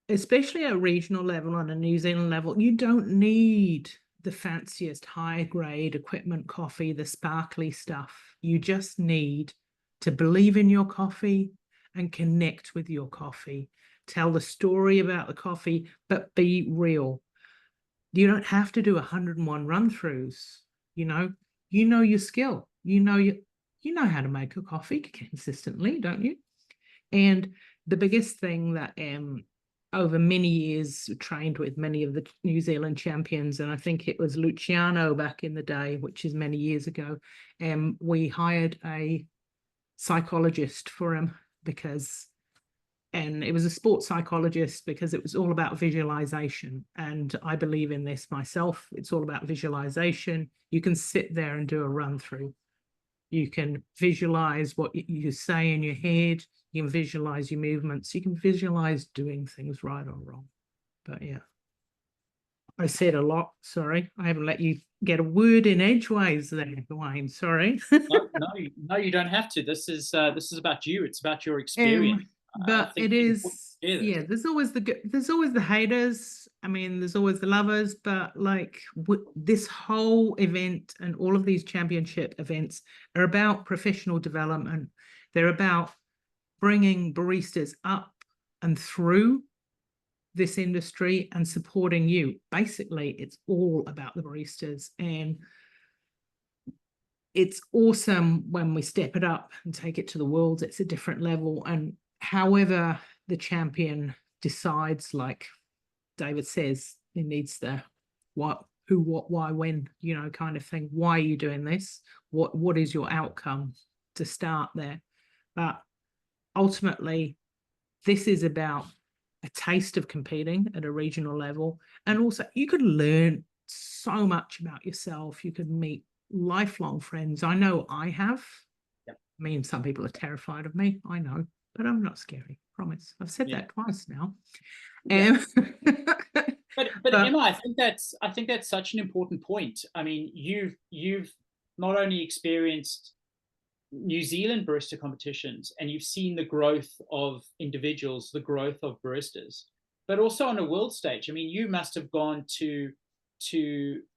especially at a regional level, on a New Zealand level, you don't need the fanciest higher grade equipment coffee, the sparkly stuff. You just need to believe in your coffee and connect with your coffee. Tell the story about the coffee, but be real. You don't have to do 101 run-throughs. You know your skill. You know how to make a coffee consistently, don't you? And the biggest thing that over many years trained with many of the New Zealand champions, and I think it was Luciano back in the day, which is many years ago, we hired a psychologist for him and it was a sports psychologist because it was all about visualization. And I believe in this myself. It's all about visualization. You can sit there and do a run through. You can visualize what you say in your head. You can visualize your movements. You can visualize doing things right or wrong. But yeah, I said a lot. Sorry, I haven't let you get a word in edgeways there, Wayne. Sorry. No, you don't have to. This is about you. It's about your experience. But it is, yeah, there's always the haters. I mean, there's always the lovers, but like this whole event and all of these championship events are about professional development. They're about bringing baristas up and through this industry and supporting you. Basically, it's all about the baristas, and it's awesome when we step it up and take it to the world. It's a different level, and however the champion decides, like David says, he needs the what, who, what, why, when, kind of thing. Why are you doing this? What is your outcome to start there? But ultimately, this is about a taste of competing at a regional level. And also you could learn so much about yourself. You could meet lifelong friends. I know I have. Yep. I mean, some people are terrified of me, I know, but I'm not scary, promise. I've said that twice now. Yeah. But Emma, I think that's such an important point. I mean, you've not only experienced New Zealand barista competitions and you've seen the growth of individuals, the growth of baristas, but also on a world stage. I mean, you must have gone to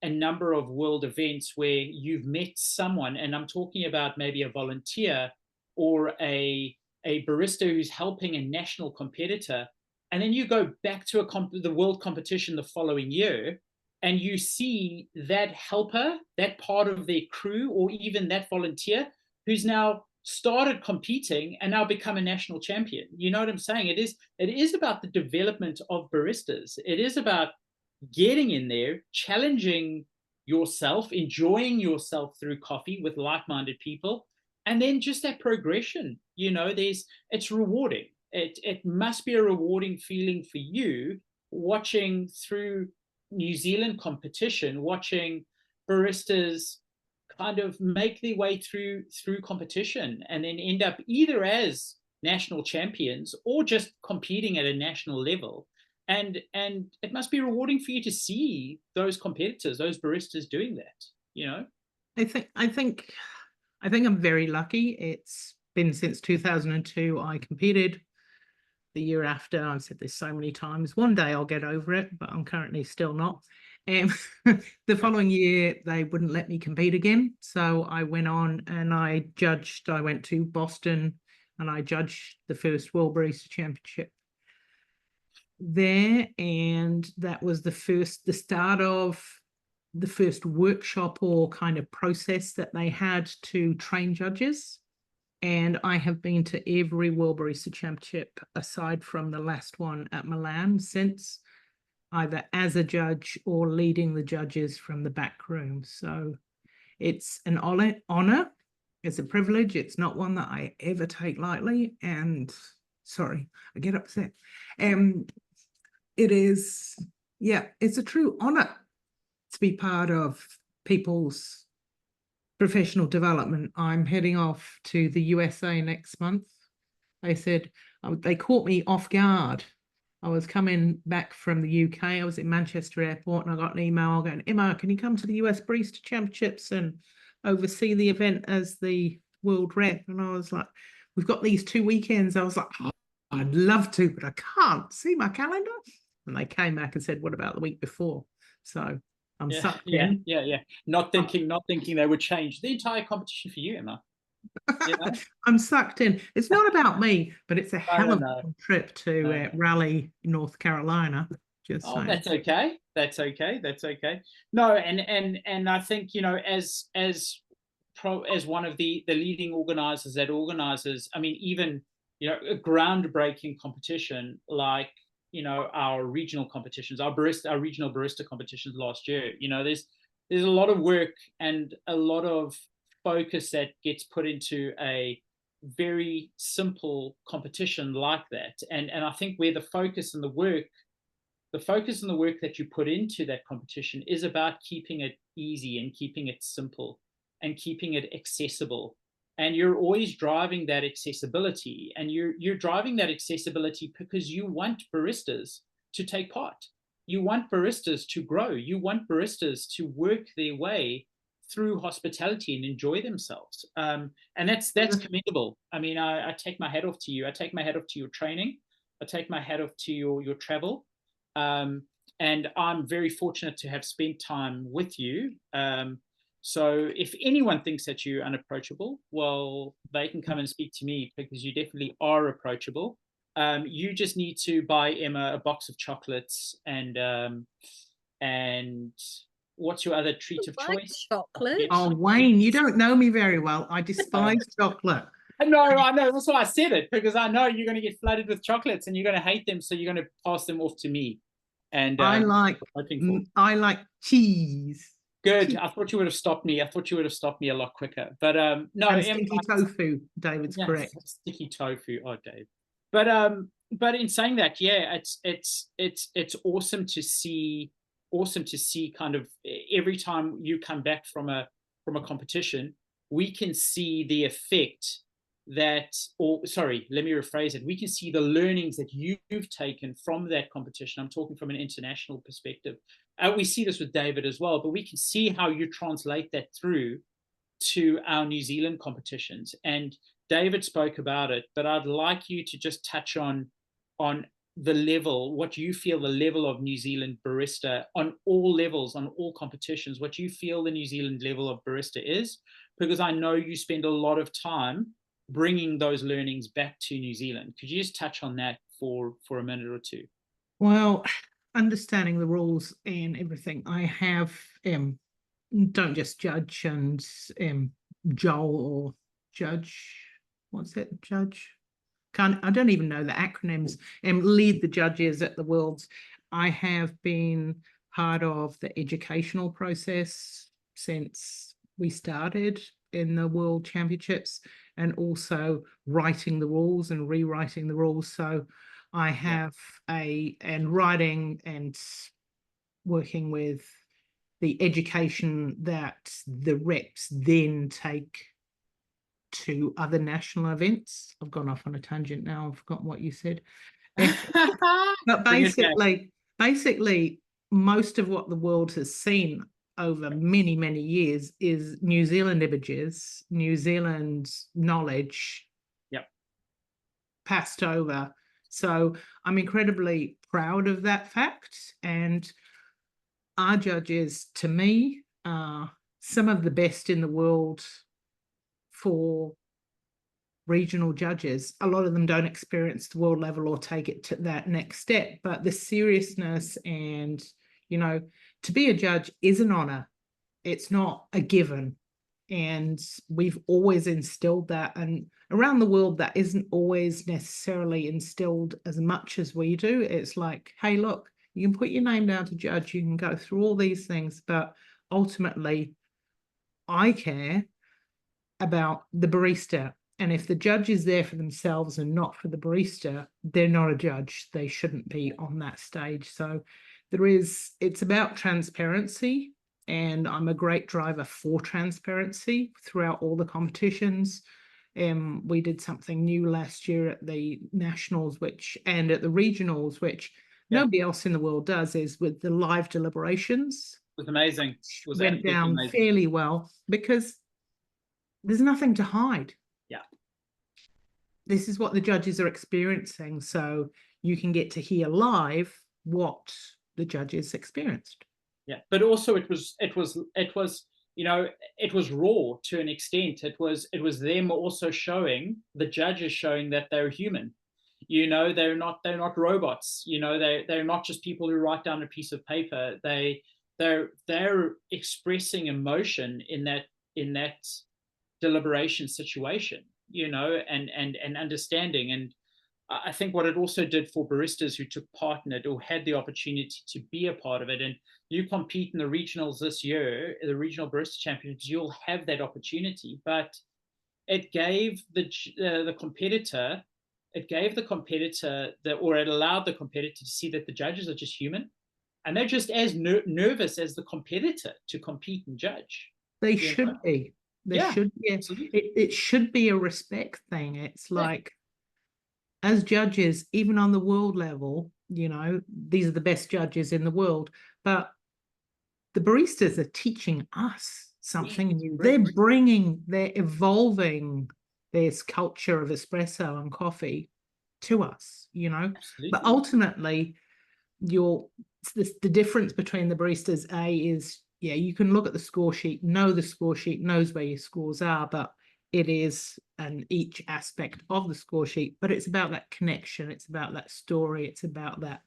a number of world events where you've met someone, and I'm talking about maybe a volunteer or a barista who's helping a national competitor, and then you go back to the world competition the following year, and you see that helper, that part of their crew, or even that volunteer who's now started competing and now become a national champion. You know what I'm saying? It is about the development of baristas. It is about getting in there, challenging yourself, enjoying yourself through coffee with like-minded people, and then just that progression. It's rewarding. It must be a rewarding feeling for you watching through New Zealand competition, watching baristas kind of make their way through competition and then end up either as national champions or just competing at a national level. And it must be rewarding for you to see those competitors, those baristas doing that, I think I'm very lucky. It's been since 2002 I competed. The year after, I've said this so many times, one day I'll get over it, but I'm currently still not. And the following year, they wouldn't let me compete again. So I went on and I went to Boston and I judged the first World Barista Championship there. And that was the start of the first workshop or kind of process that they had to train judges. And I have been to every World Barista Championship aside from the last one at Milan since, either as a judge or leading the judges from the back room. So it's an honor. It's a privilege. It's not one that I ever take lightly. And sorry, I get upset. It is, it's a true honor to be part of people's professional development. I'm heading off to the USA next month. They said they caught me off guard I was coming back from the UK. I was in Manchester Airport and I got an email going, Emma, can you come to the US Barista Championships and oversee the event as the world rep? And I was like, we've got these 2 weekends. I was like, oh, I'd love to, but I can't see my calendar. And they came back and said, what about the week before? So I'm sucked in. Yeah. Not thinking they would change the entire competition for you, Emma. Yeah. I'm sucked in. It's not about me, but it's a hell of a trip to No. Raleigh, North Carolina. Just saying. That's okay. That's okay. No, and I think, you know, as one of the leading organizers that organizes, I mean, even, you know, a groundbreaking competition like, you know, our regional competitions, our regional barista competitions last year, you know, there's a lot of work and a lot of focus that gets put into a very simple competition like that. And I think where the focus and the work that you put into that competition is about keeping it easy and keeping it simple and keeping it accessible. And you're always driving that accessibility, and you're driving that accessibility because you want baristas to take part. You want baristas to grow. You want baristas to work their way through hospitality and enjoy themselves. And that's commendable. I mean, I take my hat off to you. I take my hat off to your training. I take my hat off to your travel. And I'm very fortunate to have spent time with you. So if anyone thinks that you're unapproachable, well, they can come and speak to me, because you definitely are approachable. You just need to buy Emma a box of chocolates and what's your other treat of choice? Chocolate. Oh, Wayne, you don't know me very well. I despise chocolate. No, I know. That's why I said it, because I know you're going to get flooded with chocolates and you're going to hate them. So you're going to pass them off to me. And I like cheese. Good. I thought you would have stopped me. A lot quicker. But no, and sticky tofu. David's correct. Sticky tofu. Oh, Dave. But in saying that, yeah, it's awesome to see. Awesome to see kind of every time you come back from a competition, we can see the effect that, or sorry, let me rephrase it. We can see the learnings that you've taken from that competition. I'm talking from an international perspective. We see this with David as well, but we can see how you translate that through to our New Zealand competitions. And David spoke about it, but I'd like you to just touch on the level, what you feel the level of New Zealand barista on all levels, on all competitions, what you feel the New Zealand level of barista is, because I know you spend a lot of time bringing those learnings back to New Zealand. Could you just touch on that for a minute or two? Well, understanding the rules and everything, I have don't just judge and Joel or judge. What's it? Judge. I don't even know the acronyms. Lead the judges at the Worlds. I have been part of the educational process since we started in the World Championships, and also writing the rules and rewriting the rules. So I have and writing and working with the education that the reps then take to other national events. I've gone off on a tangent now. I've forgotten what you said. But basically, most of what the world has seen over many, many years is New Zealand images, New Zealand knowledge passed over. So I'm incredibly proud of that fact. And our judges, to me, are some of the best in the world for regional judges. A lot of them don't experience the world level or take it to that next step, but the seriousness and, you know, to be a judge is an honor. It's not a given. And we've always instilled that. And around the world, that isn't always necessarily instilled as much as we do. It's like, hey, look, you can put your name down to judge. You can go through all these things, but ultimately, I care about the barista. And if the judge is there for themselves and not for the barista, they're not a judge. They shouldn't be on that stage. So it's about transparency. And I'm a great driver for transparency throughout all the competitions. We did something new last year at the nationals, and at the regionals, which nobody else in the world does, is with the live deliberations. It was amazing. It was Went absolutely down amazing. fairly well because there's nothing to hide. Yeah. This is what the judges are experiencing, so you can get to hear live what the judges experienced. Yeah, but also it was you know, it was raw to an extent. It was them also showing, the judges showing that they're human. You know, they're not robots. You know, they're not just people who write down a piece of paper. They're expressing emotion in that deliberation situation. You know, and understanding. And I think what it also did for baristas who took part in it or had the opportunity to be a part of it, and you compete in the regionals this year, the regional barista championships, you'll have that opportunity. But it gave the competitor, or it allowed the competitor to see that the judges are just human, and they're just as nervous as the competitor to compete and judge. They should be. There should be. It should be a respect thing. It's like, as judges, even on the world level, you know, these are the best judges in the world, but the baristas are teaching us something new. They're evolving this culture of espresso and coffee to us, you know. Absolutely. But ultimately, the difference between the baristas, is, yeah, you can look at the score sheet, know the score sheet, knows where your scores are, but it is each aspect of the score sheet, but it's about that connection. It's about that story. It's about that.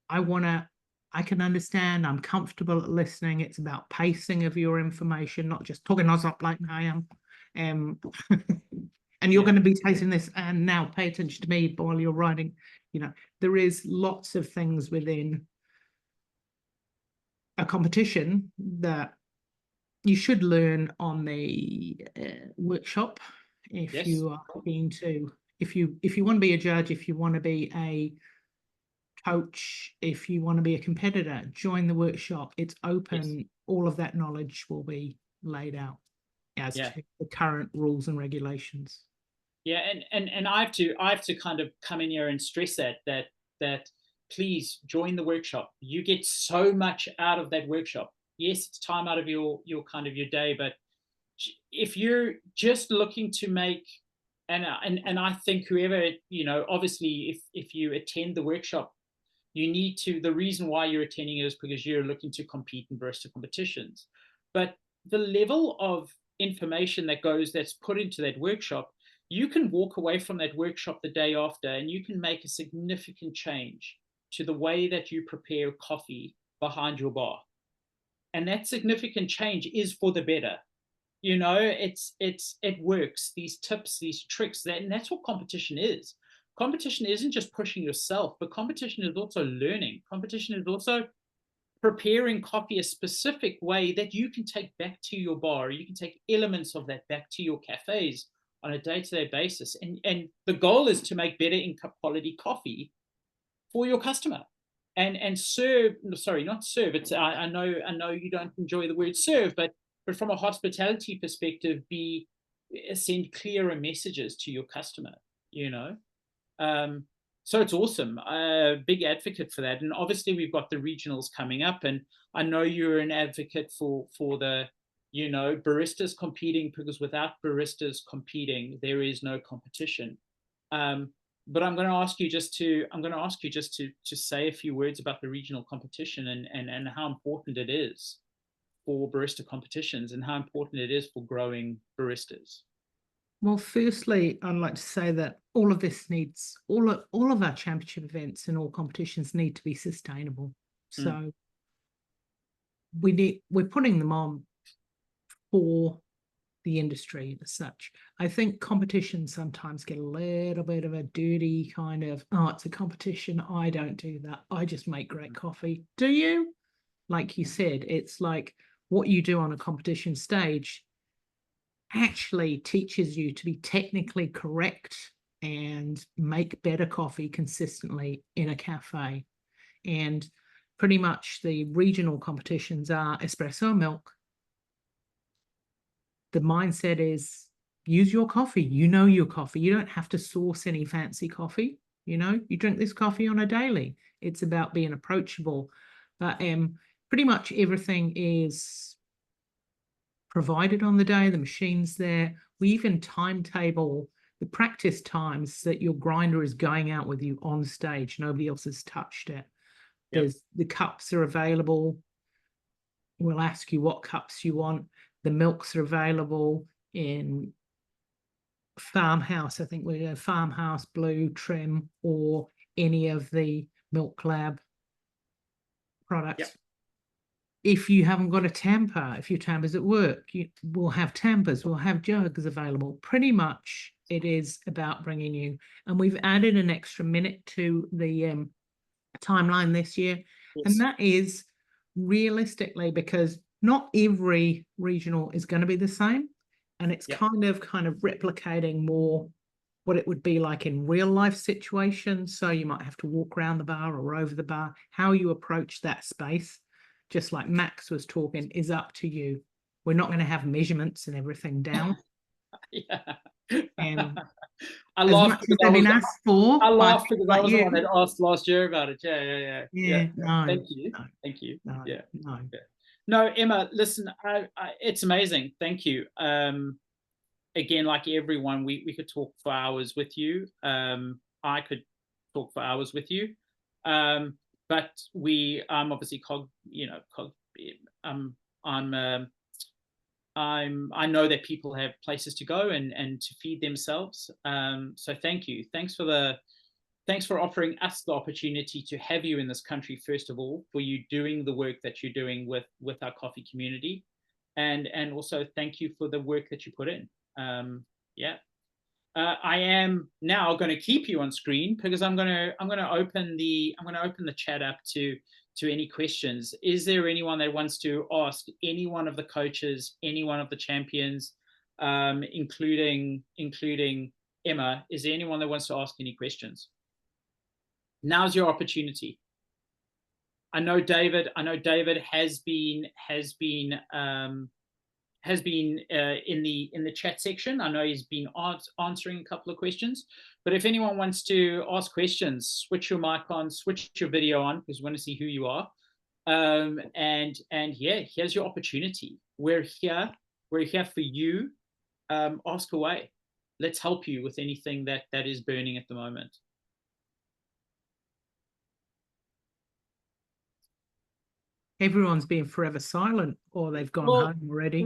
I can understand. I'm comfortable at listening. It's about pacing of your information, not just talking up like I am. And you're going to be tasting this, and now pay attention to me while you're writing. You know, there is lots of things within a competition that you should learn on the workshop if you are keen to. If you want to be a judge, if you want to be a coach, if you want to be a competitor, join the workshop. It's open. All of that knowledge will be laid out as to the current rules and regulations. Yeah, and I have to kind of come in here and stress that please join the workshop. You get so much out of that workshop. Yes, it's time out of your kind of your day, but if you're just looking to make, and I think whoever, you know, obviously if you attend the workshop, you need to, the reason why you're attending it is because you're looking to compete in barista competitions. But the level of information that's put into that workshop, you can walk away from that workshop the day after and you can make a significant change to the way that you prepare coffee behind your bar. And that significant change is for the better. You know, it works. These tips, these tricks, and that's what competition is. Competition isn't just pushing yourself, but competition is also learning. Competition is also preparing coffee a specific way that you can take back to your bar. You can take elements of that back to your cafes on a day-to-day basis. And the goal is to make better in quality coffee for your customer. And serve, sorry, not serve. It's I know you don't enjoy the word serve, but from a hospitality perspective, send clearer messages to your customer, you know. So it's awesome. Big advocate for that. And obviously we've got the regionals coming up, and I know you're an advocate for the, you know, baristas competing, because without baristas competing, there is no competition. But I'm going to ask you just to say a few words about the regional competition and how important it is for barista competitions and how important it is for growing baristas. Well, firstly, I'd like to say that all of this needs, all of our championship events and all competitions need to be sustainable. So we're putting them on for the industry as such. I think competitions sometimes get a little bit of a dirty kind of, oh, it's a competition. I don't do that. I just make great coffee. Do you? Like you said, it's like what you do on a competition stage actually teaches you to be technically correct and make better coffee consistently in a cafe. And pretty much the regional competitions are espresso and milk. The mindset is use your coffee. You know your coffee. You don't have to source any fancy coffee. You know, you drink this coffee on a daily. It's about being approachable. But pretty much everything is provided on the day. The machine's there. We even timetable the practice times that your grinder is going out with you on stage. Nobody else has touched it. There's the cups are available. We'll ask you what cups you want. The milks are available in Farmhouse. I think we have Farmhouse, Blue, Trim, or any of the Milk Lab products. If you haven't got a tamper, if your tamper's at work, we'll have tampers, we'll have jugs available. Pretty much it is about bringing you, and we've added an extra minute to the timeline this year. And that is realistically because not every regional is going to be the same. And it's kind of replicating more what it would be like in real life situations. So you might have to walk around the bar or over the bar. How you approach that space, just like Max was talking, is up to you. We're not going to have measurements and everything down. And I laughed because I was the one that asked last year about it. No, thank you. No. No, Emma, listen, it's amazing. Thank you. Again, like everyone, we could talk for hours with you. I could talk for hours with you. But I'm obviously I know that people have places to go and to feed themselves. So thank you. Thanks for offering us the opportunity to have you in this country, first of all, for you doing the work that you're doing with our coffee community. And also thank you for the work that you put in. I am now going to keep you on screen because I'm going to open the chat up to any questions. Is there anyone that wants to ask any one of the coaches, any one of the champions, including Emma? Is there anyone that wants to ask any questions? Now's your opportunity. I know David has been in the chat section. I know he's been answering a couple of questions, but if anyone wants to ask questions, switch your mic on, switch your video on, because we want to see who you are. And yeah, here's your opportunity. We're here for you. Ask away. Let's help you with anything that is burning at the moment. Everyone's been forever silent, or they've gone home already.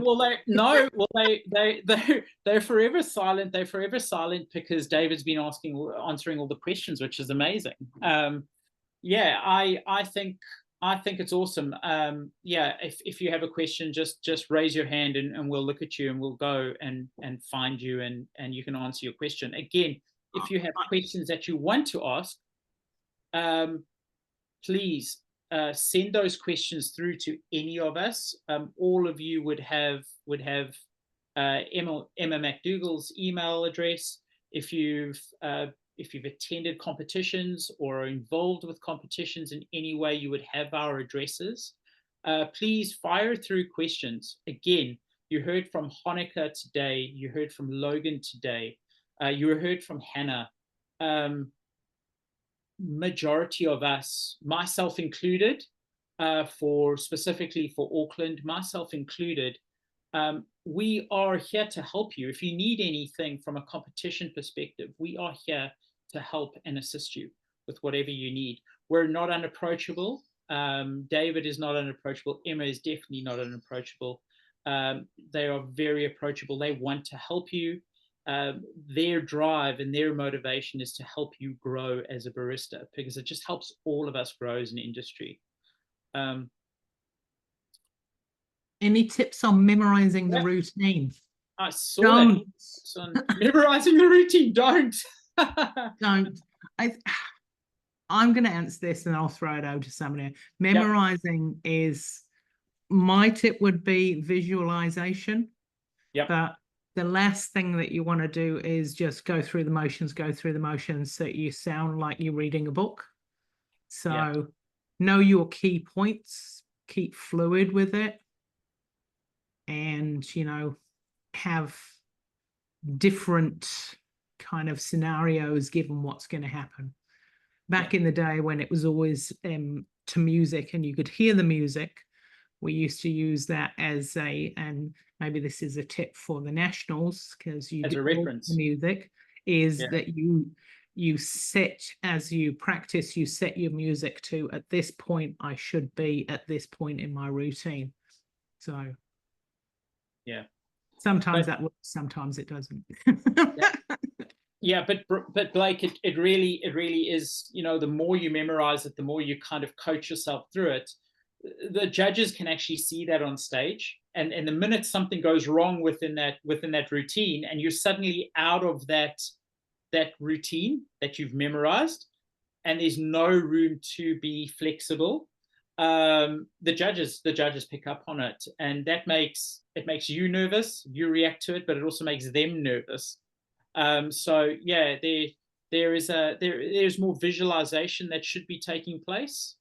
They're forever silent. They're forever silent because David's been answering all the questions, which is amazing. I think it's awesome. If you have a question, just raise your hand and we'll look at you and we'll go and find you and you can answer your question. Again, if you have questions that you want to ask, please. Send those questions through to any of us. All of you would have Emma McDougall's email address. If you've attended competitions or are involved with competitions in any way, you would have our addresses. Please fire through questions. Again, you heard from Honoka today. You heard from Logan today. You heard from Hannah. Majority of us, myself included, specifically for Auckland, myself included, we are here to help you. If you need anything from a competition perspective, we are here to help and assist you with whatever you need. We're not unapproachable. David is not unapproachable. Emma is definitely not unapproachable. They are very approachable. They want to help you. Their drive and their motivation is to help you grow as a barista because it just helps all of us grow as an industry. Any tips on memorizing the routine? I saw that. On memorizing the routine. Don't. Don't. I'm going to answer this and I'll throw it over to somebody. Memorizing is, my tip would be visualization. But the last thing that you want to do is just go through the motions so you sound like you're reading a book. So know your key points, keep fluid with it, and, have different kind of scenarios given what's going to happen. Back in the day when it was always to music and you could hear the music, we used to use that as and maybe this is a tip for the nationals, because you As a do reference. the music, is Yeah. that you set, as you practice, you set your music to, at this point I should be at this point in my routine. So yeah, sometimes But- that works, sometimes it doesn't. yeah, but Blake, it really is, you know, the more you memorize it, the more you kind of coach yourself through it. The judges can actually see that on stage, and the minute something goes wrong within that routine, and you're suddenly out of that routine that you've memorized, and there's no room to be flexible, the judges pick up on it, and it makes you nervous. You react to it, but it also makes them nervous. So yeah, there's more visualization that should be taking place,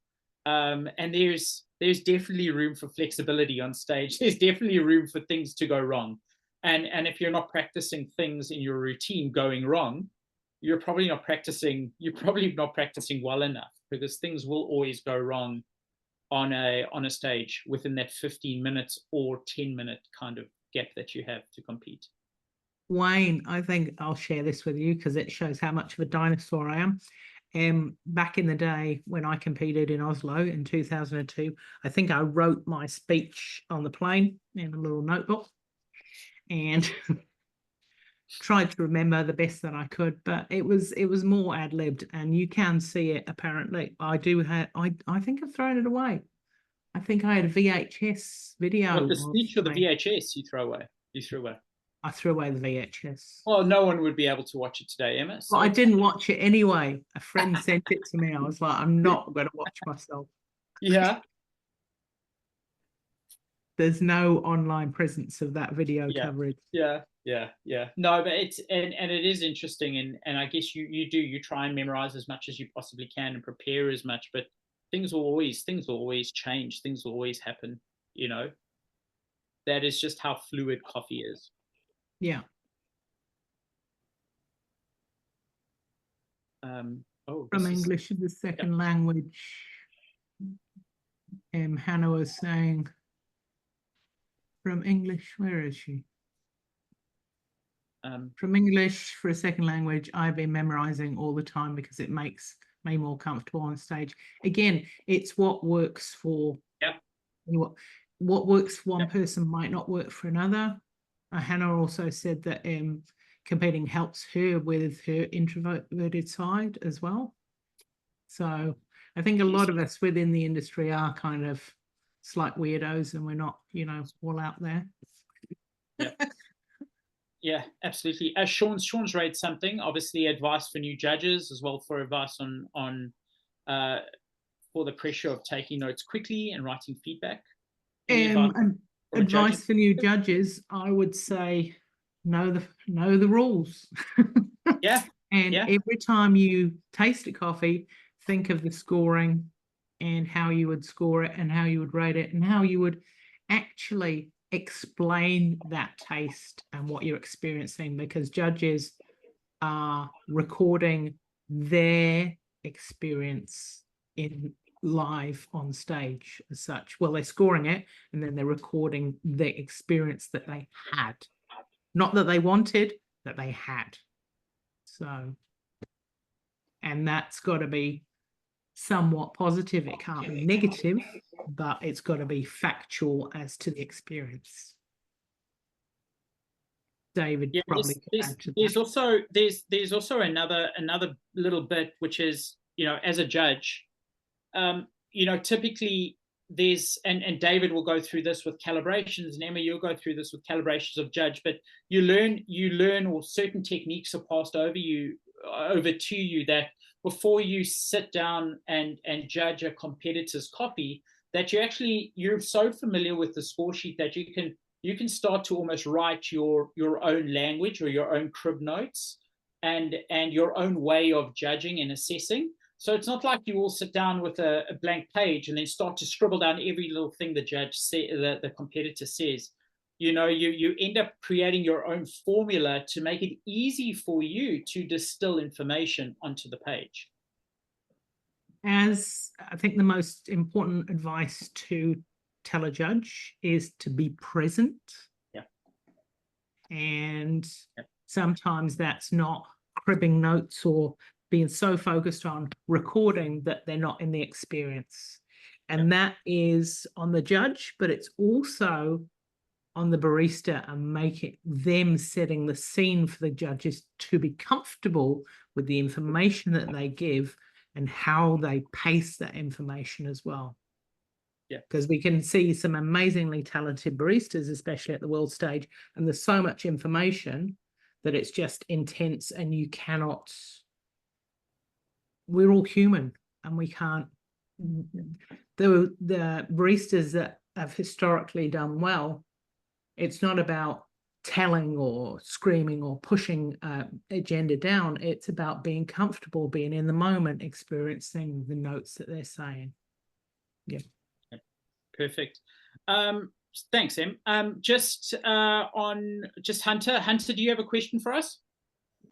and there's definitely room for flexibility on stage. There's definitely room for things to go wrong, and if you're not practicing things in your routine going wrong, you're probably not practicing well enough, because things will always go wrong on a stage within that 15 minutes or 10-minute kind of gap that you have to compete. Wayne, I think I'll share this with you because it shows how much of a dinosaur I am. Back in the day when I competed in Oslo in 2002, I think I wrote my speech on the plane in a little notebook and tried to remember the best that I could, but it was more ad-libbed, and you can see it apparently. I think I've thrown it away. I think I had a VHS video. What, the speech or the VHS you threw away? You threw away. I threw away the VHS. Well, no one would be able to watch it today, Emma. So. Well, I didn't watch it anyway. A friend sent it to me. I was like, I'm not going to watch myself. Yeah. There's no online presence of that video coverage. Yeah. No, but it's and it is interesting, and I guess you try and memorize as much as you possibly can and prepare as much, but things will always change. Things will always happen. You know, that is just how fluid coffee is. Yeah. From English as a second language. Hannah was saying, from English, where is she? From English for a second language, I've been memorizing all the time because it makes me more comfortable on stage. Again, it's what works for what works for one person might not work for another. Hannah also said that competing helps her with her introverted side as well. So I think a lot of us within the industry are kind of slight weirdos, and we're not, you know, all out there. Yeah, absolutely. Sean's raised something, obviously advice for new judges as well, for advice on for the pressure of taking notes quickly and writing feedback. Advice for new judges, I would say know the rules. And every time you taste a coffee, think of the scoring and how you would score it and how you would rate it and how you would actually explain that taste and what you're experiencing, because judges are recording their experience in live on stage as such. Well, they're scoring it and then they're recording the experience that they had, not that they wanted, that they had. So, and that's got to be somewhat positive. It can't be negative, but it's got to be factual as to the experience. David, probably there's also another little bit, which is, you know, as a judge, you know, typically there's and David will go through this with calibrations, and Emma, you'll go through this with calibrations of judge, but you learn or certain techniques are passed over to you that before you sit down and judge a competitor's coffee, that you're so familiar with the score sheet that you can start to almost write your own language or your own crib notes and your own way of judging and assessing. So it's not like you all sit down with a blank page and then start to scribble down every little thing the judge the competitor says. you end up creating your own formula to make it easy for you to distill information onto the page. As I think the most important advice to tell a judge is to be present. Yeah. And sometimes that's not cribbing notes or being so focused on recording that they're not in the experience. And that is on the judge, but it's also on the barista, and make it them setting the scene for the judges to be comfortable with the information that they give and how they pace that information as well. Yeah. Because we can see some amazingly talented baristas, especially at the world stage, and there's so much information that it's just intense, and you cannot, we're all human, and we can't, the baristas that have historically done well, it's not about telling or screaming or pushing agenda down. It's about being comfortable, being in the moment, experiencing the notes that they're saying. Yeah. Perfect. Thanks, Em. Just Hunter. Hunter, do you have a question for us?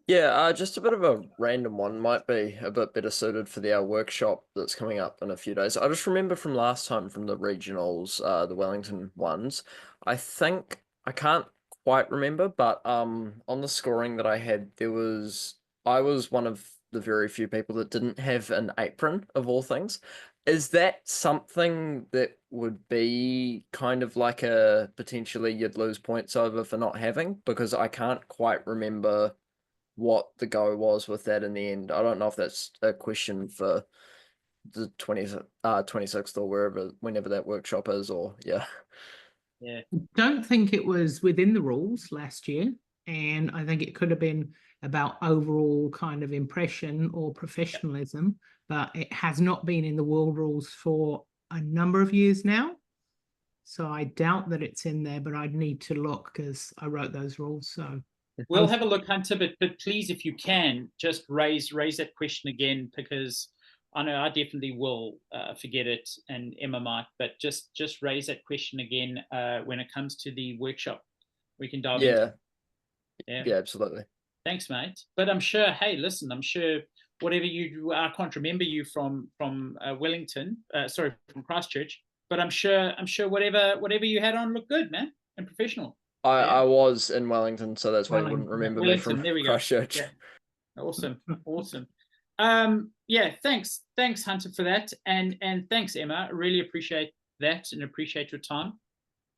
Yeah, just a bit of a random one. Might be a bit better suited for the workshop that's coming up in a few days. I just remember from last time from the regionals, the Wellington ones, I think, I can't quite remember, but on the scoring that I had, I was one of the very few people that didn't have an apron, of all things. Is that something that would be kind of like a potentially you'd lose points over for not having? Because I can't quite remember what the go was with that in the end. I don't know if that's a question for the 26th or whenever that workshop is, or Yeah. Don't think it was within the rules last year, and I think it could have been about overall kind of impression or professionalism, but it has not been in the world rules for a number of years now. So I doubt that it's in there, but I'd need to look because I wrote those rules. So we'll have a look, Hunter, but please, if you can, just raise that question again, because I know I definitely will forget it, and Emma might, but just raise that question again when it comes to the workshop. We can dive into. Yeah, absolutely. Thanks, mate. But I'm sure, hey, listen, I'm sure whatever you, I can't remember you from Wellington, from Christchurch, but I'm sure whatever you had on looked good, man, and professional. I was in Wellington, so that's why you wouldn't remember me from Christchurch. Yeah. Awesome. Yeah, thanks, Hunter, for that, and thanks, Emma. I really appreciate that and appreciate your time.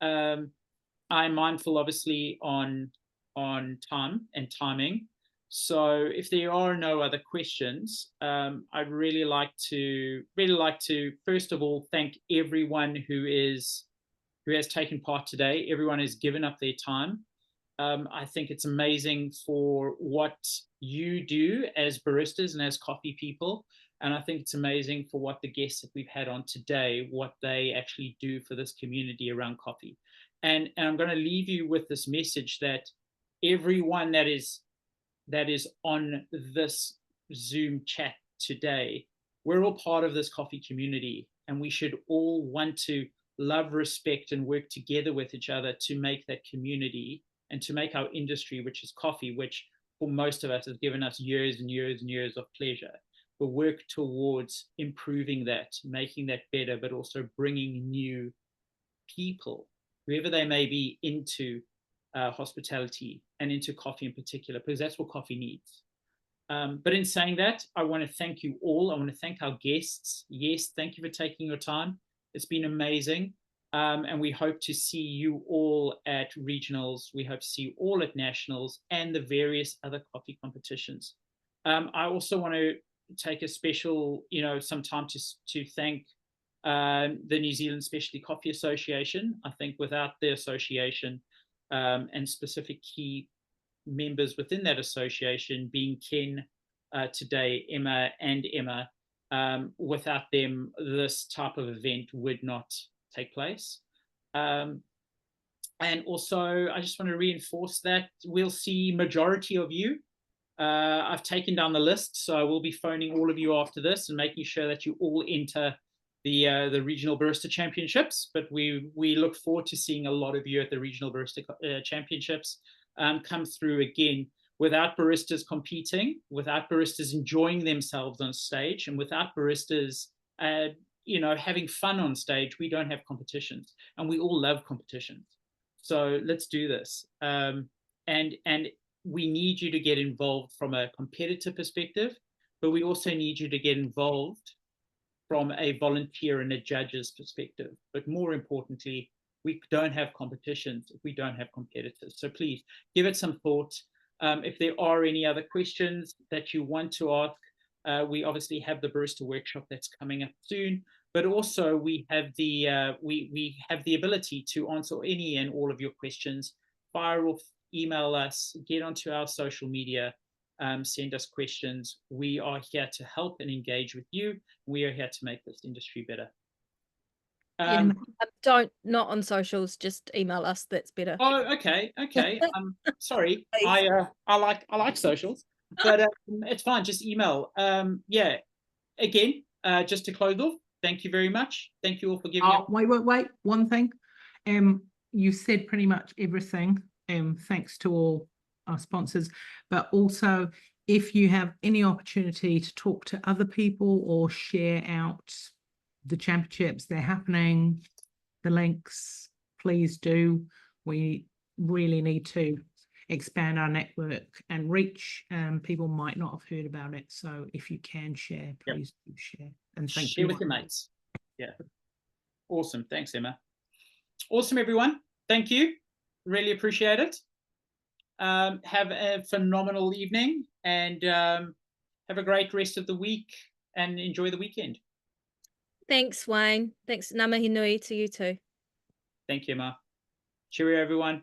I'm mindful, obviously, on time and timing. So if there are no other questions, I'd really like to first of all thank everyone who has taken part today. Everyone has given up their time. I think it's amazing for what you do as baristas and as coffee people. And I think it's amazing for what the guests that we've had on today, what they actually do for this community around coffee. And I'm going to leave you with this message that everyone that is on this Zoom chat today, we're all part of this coffee community, and we should all want to love, respect, and work together with each other to make that community and to make our industry, which is coffee, which for most of us has given us years and years and years of pleasure, but work towards improving that, making that better, but also bringing new people, whoever they may be, into hospitality and into coffee in particular, because that's what coffee needs. But in saying that, I want to thank you all. I want to thank our guests. Yes, thank you for taking your time. It's been amazing. And we hope to see you all at regionals. We hope to see you all at nationals and the various other coffee competitions. I also want to take a special, some time to thank the New Zealand Specialty Coffee Association. I think without the association and specific key members within that association, being Ken today, Emma, without them, this type of event would not take place. And also, I just want to reinforce that we'll see majority of you. I've taken down the list, so I will be phoning all of you after this and making sure that you all enter the regional barista championships, but we look forward to seeing a lot of you at the regional barista championships come through again. Without baristas competing, without baristas enjoying themselves on stage, and without baristas having fun on stage, we don't have competitions, and we all love competitions. So let's do this. And we need you to get involved from a competitive perspective, but we also need you to get involved from a volunteer and a judge's perspective. But more importantly, we don't have competitions if we don't have competitors. So please give it some thought. If there are any other questions that you want to ask, we obviously have the barista workshop that's coming up soon, but also we have the we have the ability to answer any and all of your questions. Fire off, email us, get onto our social media, send us questions. We are here to help and engage with you. We are here to make this industry better. Not on socials, just email us. That's better. Oh, okay. Sorry, I like socials, but it's fine. Just email. Yeah. Again, just to close off, thank you very much. Thank you all for giving up. Wait. One thing. You said pretty much everything. Thanks to all our sponsors, but also if you have any opportunity to talk to other people or share out the championships, they're happening, the links, please do. We really need to expand our network and reach. People might not have heard about it, so if you can share, please do share. And thank you. Share with your mates. Yeah. Awesome. Thanks, Emma. Awesome, everyone. Thank you. Really appreciate it. Have a phenomenal evening, and have a great rest of the week, and enjoy the weekend. Thanks, Wayne. Thanks, Ngā mihi nui to you too. Thank you, Emma. Cheerio, everyone.